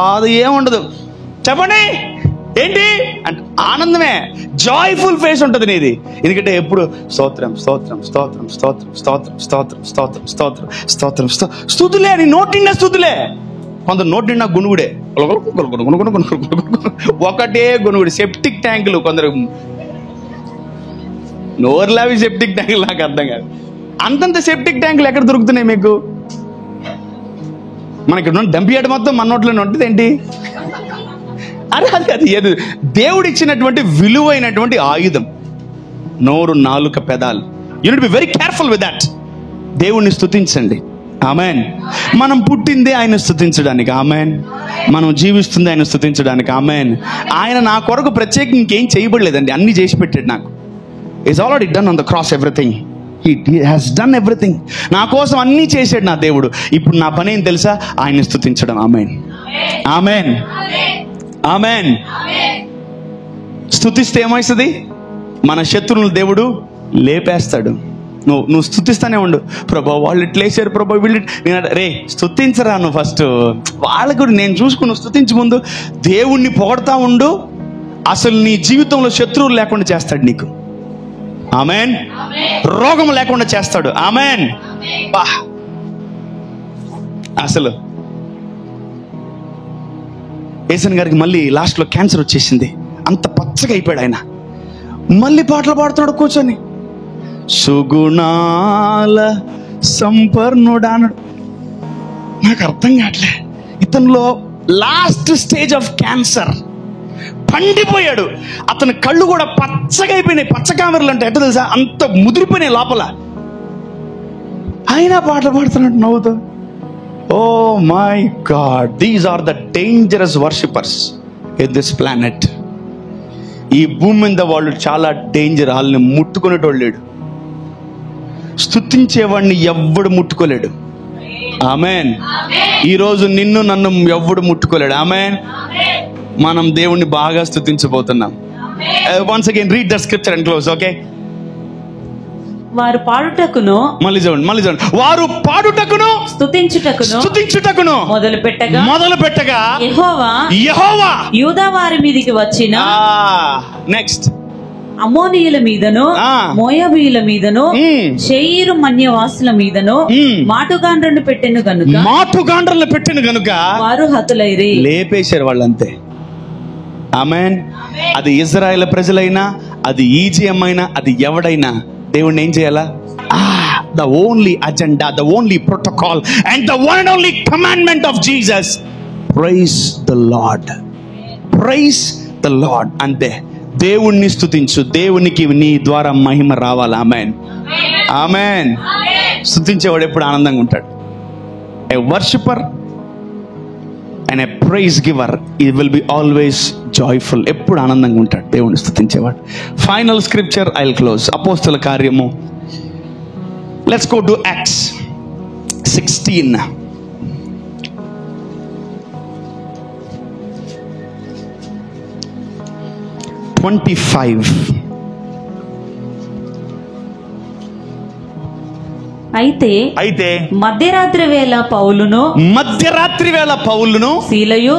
బాధ ఏముండదు. చెప్పండి ఏంటి అంటే ఆనందమే, జాయ్ఫుల్ ఫేస్ ఉంటుంది నీది. ఎందుకంటే ఎప్పుడు స్తోత్రం స్తోత్రం స్తోత్రం స్తోత్రం స్తోత్రం స్తోత్రం స్తోత్రం స్తోత్రం స్తోత్రం స్తుతులే. నీ నోటి నిండా స్తుతులే. కొందరు నోటి నిండా గునుగుడే, ఒకటే గునుగుడు. సెప్టిక్ ట్యాంకులు, కొందరు నోర్లావి సెప్టిక్ ట్యాంకులు. నాకు అర్థం కాదు, అంతంత సెప్టిక్ ట్యాంకులు ఎక్కడ దొరుకుతున్నాయి మీకు? మనకి డంపియాడు మొత్తం మన నోట్లోనే ఉంటుంది ఏంటి? అరే అది దేవుడు ఇచ్చినటువంటి విలువైనటువంటి ఆయుధం. నోరు, నాలుక, పెదాలు. You need to be very careful with that. దేవుణ్ణి స్తుతించండి. ఆమెన్. మనం పుట్టిందే ఆయన స్తుతించడానికి. ఆమెన్. మనం జీవిస్తుంది ఆయన స్తుతించడానికి. ఆమెన్. ఆయన నా కొరకు ప్రత్యేకంగా ఇంకేం చేయబడలేదండి, అన్ని చేసి పెట్టాడు నాకు. It's already done on the cross everything. He has done everything. నా కోసం అన్నీ చేశాడు నా దేవుడు. ఇప్పుడు నా పని ఏం తెలుసా? ఆయన్ని స్తుతించడం. ఆమెన్, ఆమెన్, ఆమెన్. స్తుతిస్తే ఏమవుతుంది? మన శత్రువులు దేవుడు లేపేస్తాడు. నువ్వు స్తుతిస్తానే ఉండు. ప్రభా వాళ్ళు ఇట్లేసారు, ప్రభా వీళ్ళు. నేను రే స్తుతించరా నువ్వు ఫస్ట్. వాళ్ళకు నేను చూసుకుని నువ్వు స్తుతించు ముందు. దేవుణ్ణి పొగడతా ఉండు. అసలు నీ జీవితంలో శత్రువులు లేకుండా చేస్తాడు నీకు. ఆమెన్. రోగం లేకుండా చేస్తాడు. ఆమెన్. అసలు ఏసన్ గారికి మళ్ళీ లాస్ట్లో క్యాన్సర్ వచ్చేసింది. అంత పచ్చగా అయిపోయాడు ఆయన. మళ్ళీ పాటలు పాడుతున్నాడు కూర్చొని. సుగుణాల సంపన్నుడా అన్నాడు. నాకు అర్థం కావట్లే. ఇతనిలో లాస్ట్ స్టేజ్ ఆఫ్ క్యాన్సర్. పండిపోయాడు. అతని కళ్ళు కూడా పచ్చగా అయిపోయినాయి. పచ్చకామెరలు అంటే ఎట్ట తెలుసా? అంత ముదిరిపోయినాయి లోపల. అయినా పాటలు పాడుతున్నాడు నవ్వుతూ. Oh my God, these are the dangerous worshippers in this planet. ఈ భూమి మీద వాళ్ళు చాలా డేంజర్. వాళ్ళని ముట్టుకునేటోళ్ళు లేడు. స్తుతించేవాడిని ఎవ్వడు ముట్టుకోలేడు. ఆమెన్. ఈరోజు నిన్ను నన్ను ఎవ్వడు ముట్టుకోలేడు. ఆమెన్. మనం దేవుణ్ణి బాగా స్తుతించబోతున్నాం. Once again read the scripture and close. Okay. వారు పాడుటకును, మళ్ళీ చూడండి, వారు పాడుటకును స్తుతించుటకును మొదలు పెట్టగా యెహోవా యూదా వారి మీదికి వచ్చిన నెక్స్ట్ అమోనీయుల మీదను మోయాబీయుల మీదను శేయీరు మన్యవాసుల మీదను మాటుగాండ్రను పెట్టెను గనుక వారు హతులైరి. లేపేశారు వాళ్ళంతే. ఆమెన్. అది ఇజ్రాయేల్ ప్రజలైనా, అది ఈజియం అయినా, అది ఎవడైనా దేవుణ్ణి ఏం చేయాలా? The only agenda, the only protocol and the one and only commandment of Jesus, praise the Lord, praise the Lord. అంతే. దేవుణ్ణి స్తుతించు. దేవునికి నీ ద్వారా మహిమ రావాలి. Amen, amen. స్తుతించేవాడు ఎప్పుడు ఆనందంగా ఉంటాడు. A worshipper and a praise giver, he will be always joyful. ఎప్పుడు ఆనందంగా ఉంటాడు దేవుణ్ణి స్తుతించేవాడు. Final scripture I will close. అపోస్తల కార్యము. Let's go to Acts 16. అయితే మధ్యరాత్రి వేళ పౌలును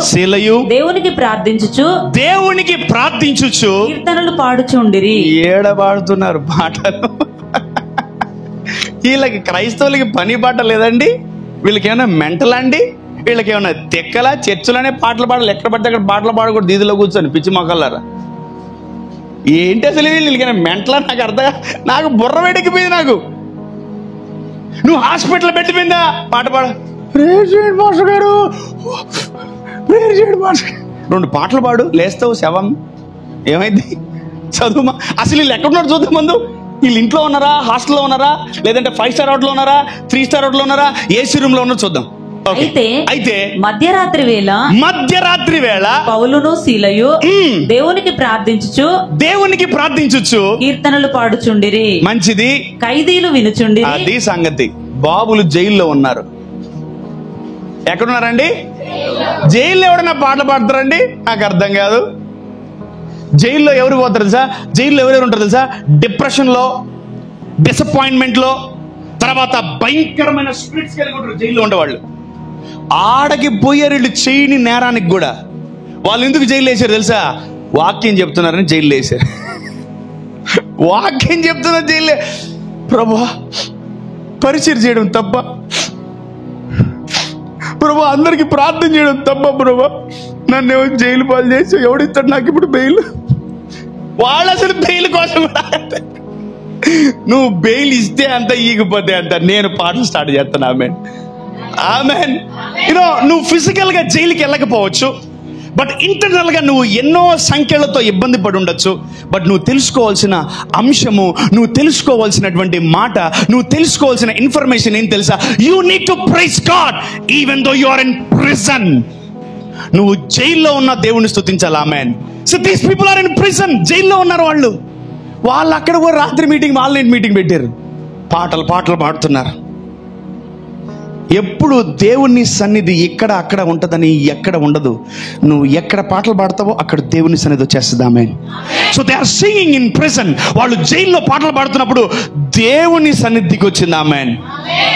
శీలయు దేవునికి ప్రార్థించుచు కీర్తనలు పాడుచుండిరి. ఏడబాడుతున్నారు పాటలు. వీళ్ళకి క్రైస్తవులకి పని పాట లేదండి. వీళ్ళకి ఏమైనా మెంటల్ అండి? వీళ్ళకి ఏమైనా తెక్కలా? చర్చిలోనే పాటలు పాడాలి, ఎక్కడ పడితే అక్కడ పాటలు పాడకూడదు. దీదిలో కూర్చొని పిచ్చి మొక్కలారా. ఏంటి అసలు వీళ్ళకైనా మెంటలా? నాకు అర్థం, నాకు బుర్ర వేడెక్కిపోయింది. నాకు నువ్వు హాస్పిటల్ పెట్టిపోయిందా పాట పాడ, మాస్టర్ గారు రెండు పాటలు పాడు, లేస్తావు శవం. ఏమైంది? చదువు. అసలు వీళ్ళు ఎక్కడున్నారు చూద్దాం ముందు. వీళ్ళు ఇంట్లో ఉన్నారా, హాస్టల్లో ఉన్నారా, లేదంటే 5 స్టార్ హోటల్లో ఉన్నారా, 3 స్టార్ హోటల్లో ఉన్నారా, ఏసీ రూమ్ లో ఉన్నారో చూద్దాం. అయితే మధ్యరాత్రి వేళ పౌలును శీలయు దేవునికి ప్రార్థించుచు కీర్తనలు పాడుచుండిరి. మంచిది. ఖైదీలు వినుచుండిరి. అది సంగతి. బాబులు జైల్లో ఉన్నారు. ఎక్కడున్నారండి? జైల్లో. ఎవడన్నా పాటలు పాడతారండి? నాకు అర్థం కాదు. జైల్లో ఎవరు పోతారు తెలుసా? జైల్లో ఎవరెవరు ఉంటారు తెలుసా? డిప్రెషన్ లో, డిసప్పాయింట్మెంట్ లో, తర్వాత భయంకరమైన స్పిరిట్స్ కలిగి ఉంటారు జైల్లో ఉండేవాళ్ళు. ఆడకి పోయారు వీళ్ళు చేయని నేరానికి కూడా. వాళ్ళు ఎందుకు జైలు వేసారు తెలుసా? వాక్యం చెప్తున్నారని జైలు వేసారు. వాక్యం చెప్తున్నారు జైలు. ప్రభువా పరిచయం చేయడం తప్ప, ప్రభువా అందరికి ప్రార్థన చేయడం తప్ప, ప్రభువా నన్ను ఎవరు జైలు పాలు చేసి ఎవడిస్తాడు నాకు ఇప్పుడు బెయిల్? వాళ్ళు అసలు బెయిల్ కోసం కూడా నువ్వు బెయిల్ ఇస్తే అంత ఈగిపోతే అంట. నేను పాటలు స్టార్ట్ చేస్తాను. Amen, amen. నువ్వు ఫిజికల్ గా జైలుకి వెళ్ళకపోవచ్చు, బట్ ఇంటర్నల్ గా నువ్వు ఎన్నో సంఖ్యలతో ఇబ్బంది పడి ఉండొచ్చు. బట్ నువ్వు తెలుసుకోవాల్సిన అంశము, నువ్వు తెలుసుకోవాల్సినటువంటి మాట, నువ్వు తెలుసుకోవాల్సిన ఇన్ఫర్మేషన్ ఏం తెలుసా? You need to praise God even though you are in prison. నువ్వు జైల్లో ఉన్న దేవుని స్తుతించాలి. ఆమేన్. So these people are in prison. జైల్లో ఉన్నారు వాళ్ళు అక్కడ కూడా రాత్రి మీటింగ్, ఆల్ నైట్ మీటింగ్ పెట్టారు. పాటలు పాడుతున్నారు. ఎప్పుడు దేవుని సన్నిధి ఇక్కడ అక్కడ ఉంటుందని ఎక్కడ ఉండదు. నువ్వు ఎక్కడ పాటలు పాడతావో అక్కడ దేవుని సన్నిధి వచ్చేస్తుంది. ఆమేన్. So they are singing in prison. వాళ్ళు జైల్లో పాటలు పాడుతున్నప్పుడు దేవుని సన్నిధికి వచ్చింది. ఆమేన్.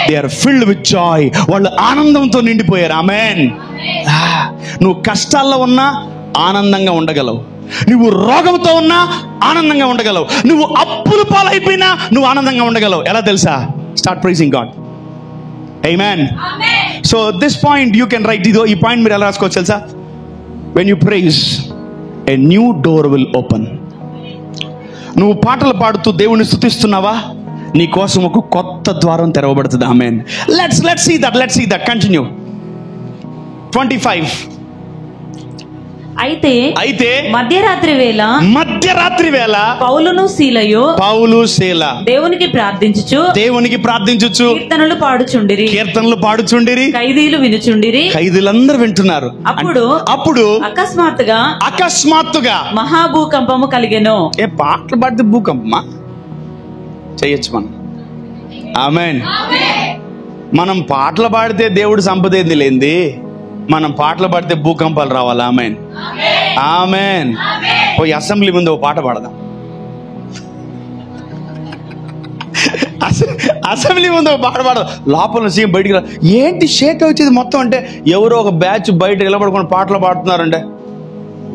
They are filled with joy. వాళ్ళు ఆనందంతో నిండిపోయారు. ఆమేన్. నువ్వు కష్టాల్లో ఉన్నా ఆనందంగా ఉండగలవు. నువ్వు రోగంతో ఉన్నా ఆనందంగా ఉండగలవు. నువ్వు అప్పుల పాలైపోయినా నువ్వు ఆనందంగా ఉండగలవు. ఎలా తెలుసా? Start praising God. Amen. So this point you can write. ఈ పాయింట్ మీరు ఎలా రాసుకోవచ్చు తెలుసా? When you praise, a new door will open. నువ్వు పాటలు పాడుతూ దేవుని స్తుతిస్తున్నావా? నీ కోసం ఒక కొత్త ద్వారం తెరవబడుతుంది. ఆమేన్. Let's see that. కంటిన్యూ. 25. అయితే మధ్యరాత్రి వేళ పౌలు శీల దేవునికి ప్రార్థించుచు కీర్తనలు పాడుచుండిరి. ఖైదీలందరూ వింటున్నారు. అప్పుడు అకస్మాత్తుగా మహాభూకంపము కలిగెను. పాటలు పాడితే భూకంపమా? చేయొచ్చు మనం. ఆమేన్. మనం పాటలు పాడితే దేవుడు సంపద ఏంది లేంది. మనం పాటలు పాడితే భూకంపాలు రావాలి. ఆమేన్. ఆమేన్. పోయి అసెంబ్లీ ముందు ఓ పాట పాడదాం. అసెంబ్లీ ముందు ఒక పాట పాడదాం. లోపల సీఎం బయటికి రా, ఏంటి షేక్ వచ్చేది మొత్తం అంటే ఎవరో ఒక బ్యాచ్ బయట నిలబడుకొని పాటలు పాడుతున్నారంటే,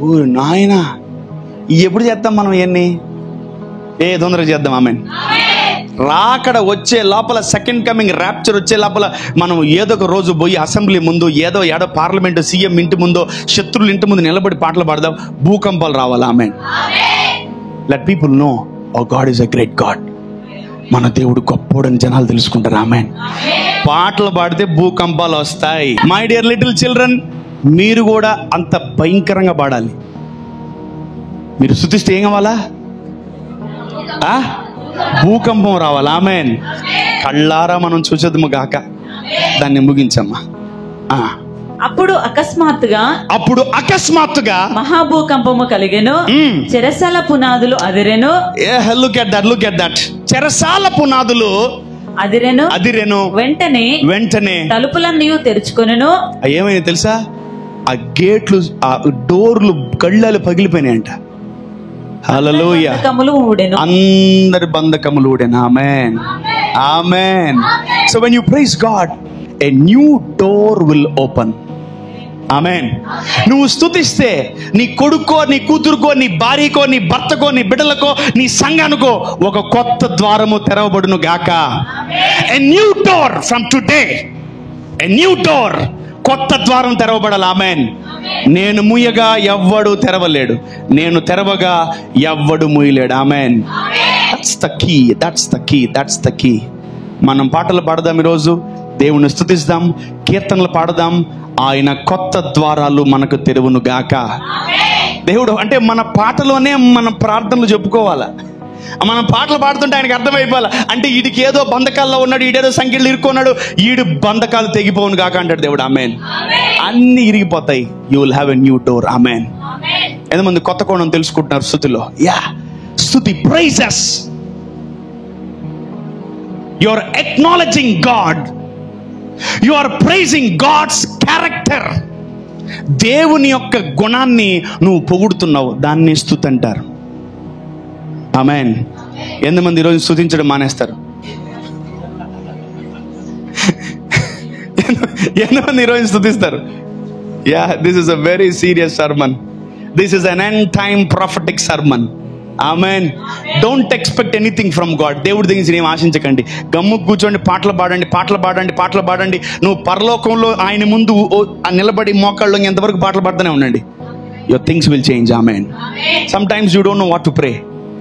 ఓ నాయనా ఎప్పుడు చేద్దాం మనం ఇవన్నీ? తొందరగా చేద్దాం. ఆమేన్. రాకడ వచ్చే లోపల, సెకండ్ కమింగ్ ర్యాప్చర్ వచ్చే లోపల మనం ఏదో ఒక రోజు పోయి అసెంబ్లీ ముందు, ఏదో పార్లమెంట్ సీఎం ఇంటి ముందో, శత్రువుల ఇంటి ముందు నిలబడి పాటలు పాడదాం. భూకంపాలు రావాలి. ఆమేన్. Let people know our God is a great God. మన దేవుడు గొప్పోడని జనాలు తెలుసుకుంటారు. ఆమేన్. పాటలు పాడితే భూకంపాలు వస్తాయి. మై డియర్ లిటిల్ చిల్డ్రన్, మీరు కూడా అంత భయంకరంగా పాడాలి. మీరు స్తుతిస్తే ఏం కావాలా? భూకంపం రావాలి. ఆమేన్. కళ్ళారా మనం చూసేద్దాము గాక. దాన్ని ముగించమ్మా. అప్పుడు అకస్మాత్తుగా మహాభూకంపము కలిగెను. చెరసాల పునాదులు అదిరెను. Look at that. చెరసాల పునాదులు అదిరెను. వెంటనే తలుపులన్నీ తెరుచుకొనెను. ఏమైంది తెలుసా? ఆ గేట్లు, ఆ డోర్లు, గళ్ళాలు పగిలిపోయినాయంట. హల్లెలూయా. అందరి బంధకములు ఊడెను. ఆమేన్. ఆమేన్. So when you praise God, a new door will open. ఆమేన్. నువ్వు స్తుతిస్తే నీ కొడుకో, నీ కూతురుకో, నీ భార్యకో, నీ భర్తకో, నీ బిడ్డలకో, నీ సంఘానికో ఒక కొత్త ద్వారము తెరవబడును గాక. ఎ new door from today. A new door. కొత్త ద్వారం తెరవబడాలి. ఆమేన్. నేను ముయ్యగా ఎవ్వడు తెరవలేడు, నేను తెరవగా ఎవ్వడు ముయ్యలేడు. ఆమేన్. That's the key. మనం పాటలు పాడదాం, ఈరోజు దేవుని స్తుతిస్తాం, కీర్తనలు పాడదాం. ఆయన కొత్త ద్వారాలు మనకు తెరువును గాక. దేవుడు అంటే మన పాటలోనే మన ప్రార్థనలు చెప్పుకోవాలా. మనం పాటలు పాడుతుంటే ఆయనకు అర్థమైపోవాలి. అంటే వీడికి ఏదో బంధకాల్లో ఉన్నాడు, ఈడేదో సంఖ్యలు ఇరుక్కున్నాడు, ఈడు బంధకాలు తెగిపోవును గాక అంటాడు దేవుడు. ఆమేన్. అన్ని ఇరిగిపోతాయి. You will have a new door. ఆమేన్. ఎంతమంది కొత్త కోణం తెలుసుకుంటున్నారు స్తుతిలో? స్తుతి, praises. You are acknowledging God. You are praising God's character. దేవుని యొక్క గుణాన్ని నువ్వు పొగుడుతున్నావు, దాన్ని స్తుతి అంటారు. ఆమేన్. ఎంతమంది ఈరోజు స్తుతించడం మానేస్తారు? ఎంతమంది ఈరోజు స్తుతిస్తారు? This is a very serious sermon. This is an end time prophetic sermon. ఆమేన్. Don't expect anything from God. దేవుడి దగ్గర నుంచి ఏం ఆశించకండి. గమ్ము కూర్చోండి, పాటలు పాడండి. నువ్వు పరలోకంలో ఆయన ముందు నిలబడి మోకాళ్ళు ఎంతవరకు పాటలు పాడుతూనే ఉండండి. Your things will change. Amen. Some times you don't know what to pray.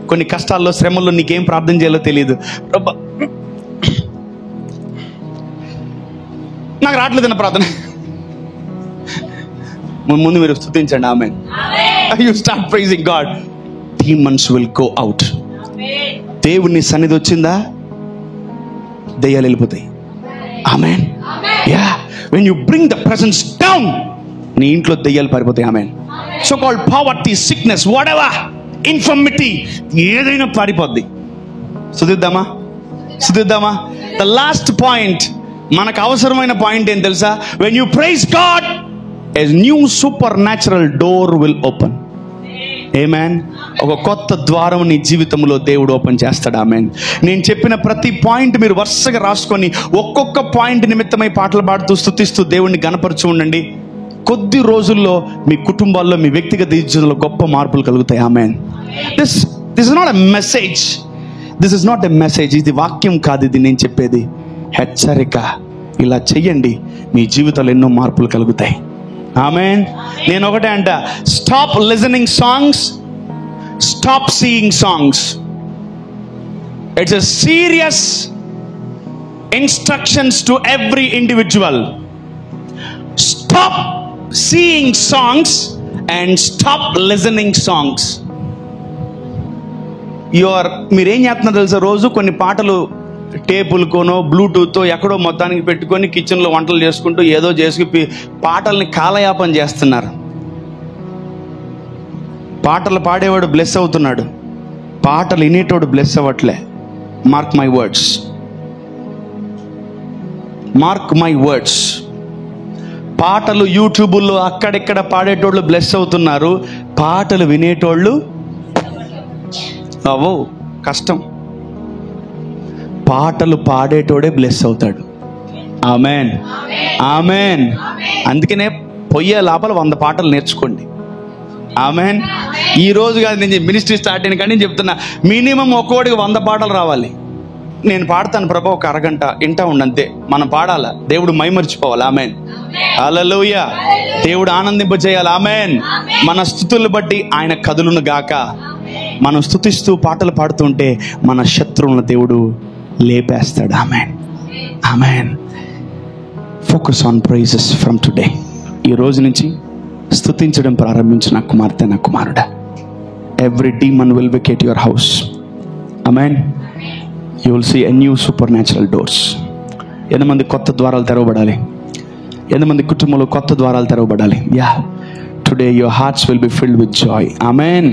కొన్ని కష్టాల్లో, శ్రమల్లో నీకేం ప్రార్థన చేయాలో తెలియదు. నాకు రావట్లేదన్న ప్రార్థన. ముందు మీరు స్తుతించండి. ఆమేన్. You start praising God. Demons will go out. దేవుని సన్నిధి వచ్చిందా, దయ్యాలు వెళ్ళిపోతాయి. ఆమేన్. Yeah, when you bring the presence down, నీ ఇంట్లో దయ్యాలు పారిపోతాయి. ఆమేన్. So called poverty, sickness, whatever, infirmity, ఏదైనా పారిపోద్ది. స్తుతిద్దామా? ద లాస్ట్ పాయింట్, మనకు అవసరమైన పాయింట్ ఏం తెలుసా? When you praise God, a new supernatural door will open. ఆమేన్. ఒక కొత్త ద్వారం నీ జీవితంలో దేవుడు ఓపెన్ చేస్తాడు. ఆమేన్. నేను చెప్పిన ప్రతి పాయింట్ మీరు వరుసగా రాసుకొని ఒక్కొక్క పాయింట్ నిమిత్తమై పాటలు పాడుతూ స్తుతిస్తూ దేవుణ్ణి గణపరుచు ఉండండి. కొద్ది రోజుల్లో మీ కుటుంబాల్లో, మీ వ్యక్తిగత జీవితంలో గొప్ప మార్పులు కలుగుతాయి. ఆమేన్. This is not a message. This is not a message. ఇది వాక్యం కాదు, ఇది నేను చెప్పేది హెచ్చరిక. ఇలా చెయ్యండి, మీ జీవితంలో ఎన్నో మార్పులు కలుగుతాయి. ఆమేన్. నేను ఒకటే అంట, stop listening songs, stop seeing songs. It's a serious instructions to every individual. Stop seeing songs and stop listening songs. మీరేం చేస్తున్నారు తెలుసా? రోజు కొన్ని పాటలు టేపులకోనో బ్లూటూత్తో ఎక్కడో మొత్తానికి పెట్టుకొని కిచెన్లో వంటలు చేసుకుంటూ ఏదో చేసి పాటల్ని కాలయాపన చేస్తున్నారు. పాటలు పాడేవాడు బ్లెస్ అవుతున్నాడు, పాటలు వినేటోడు బ్లెస్ అవ్వట్లే. Mark my words, mark my words. పాటలు యూట్యూబుల్లో అక్కడెక్కడ పాడేటోళ్ళు బ్లెస్ అవుతున్నారు, పాటలు వినేటోళ్ళు అవో కష్టం. పాటలు పాడేటోడే బ్లెస్ అవుతాడు. ఆమేన్. ఆమేన్. అందుకనే పొయ్యే లోపల 100 పాటలు నేర్చుకోండి. ఆమేన్. ఈ రోజు కాదు, నేను మినిస్ట్రీ స్టార్ట్ అయిన కానీ నేను చెప్తున్నా, మినిమం ఒక్కోడికి 100 పాటలు రావాలి. నేను పాడతాను ప్రభా, ఒక అరగంట వింటా ఉండంతే. మనం పాడాలా, దేవుడు మైమర్చిపోవాలి. ఆమేన్. హల్లెలూయా. దేవుడు ఆనందింపజేయాలి. ఆమేన్. మన స్తుతులను బట్టి ఆయన కదులును గాక. మనం స్తుతిస్తూ పాటలు పాడుతుంటే మన శత్రువులను దేవుడు లేపేస్తాడు. ఆమేన్. ఆమేన్. Focus on praises from today. ఈ రోజు నుంచి స్తుతించడం ప్రారంభించిన కుమార్తె, నా కుమారుడా, every demon will vacate your house. ఆమేన్. You will see a new supernatural doors. ఎంతమంది కొత్త ద్వారాలు తెరవబడాలి? ఎంతమంది కుటుంబంలో కొత్త ద్వారాలు తెరవబడాలి? Yeah, today your hearts will be filled with joy. Amen.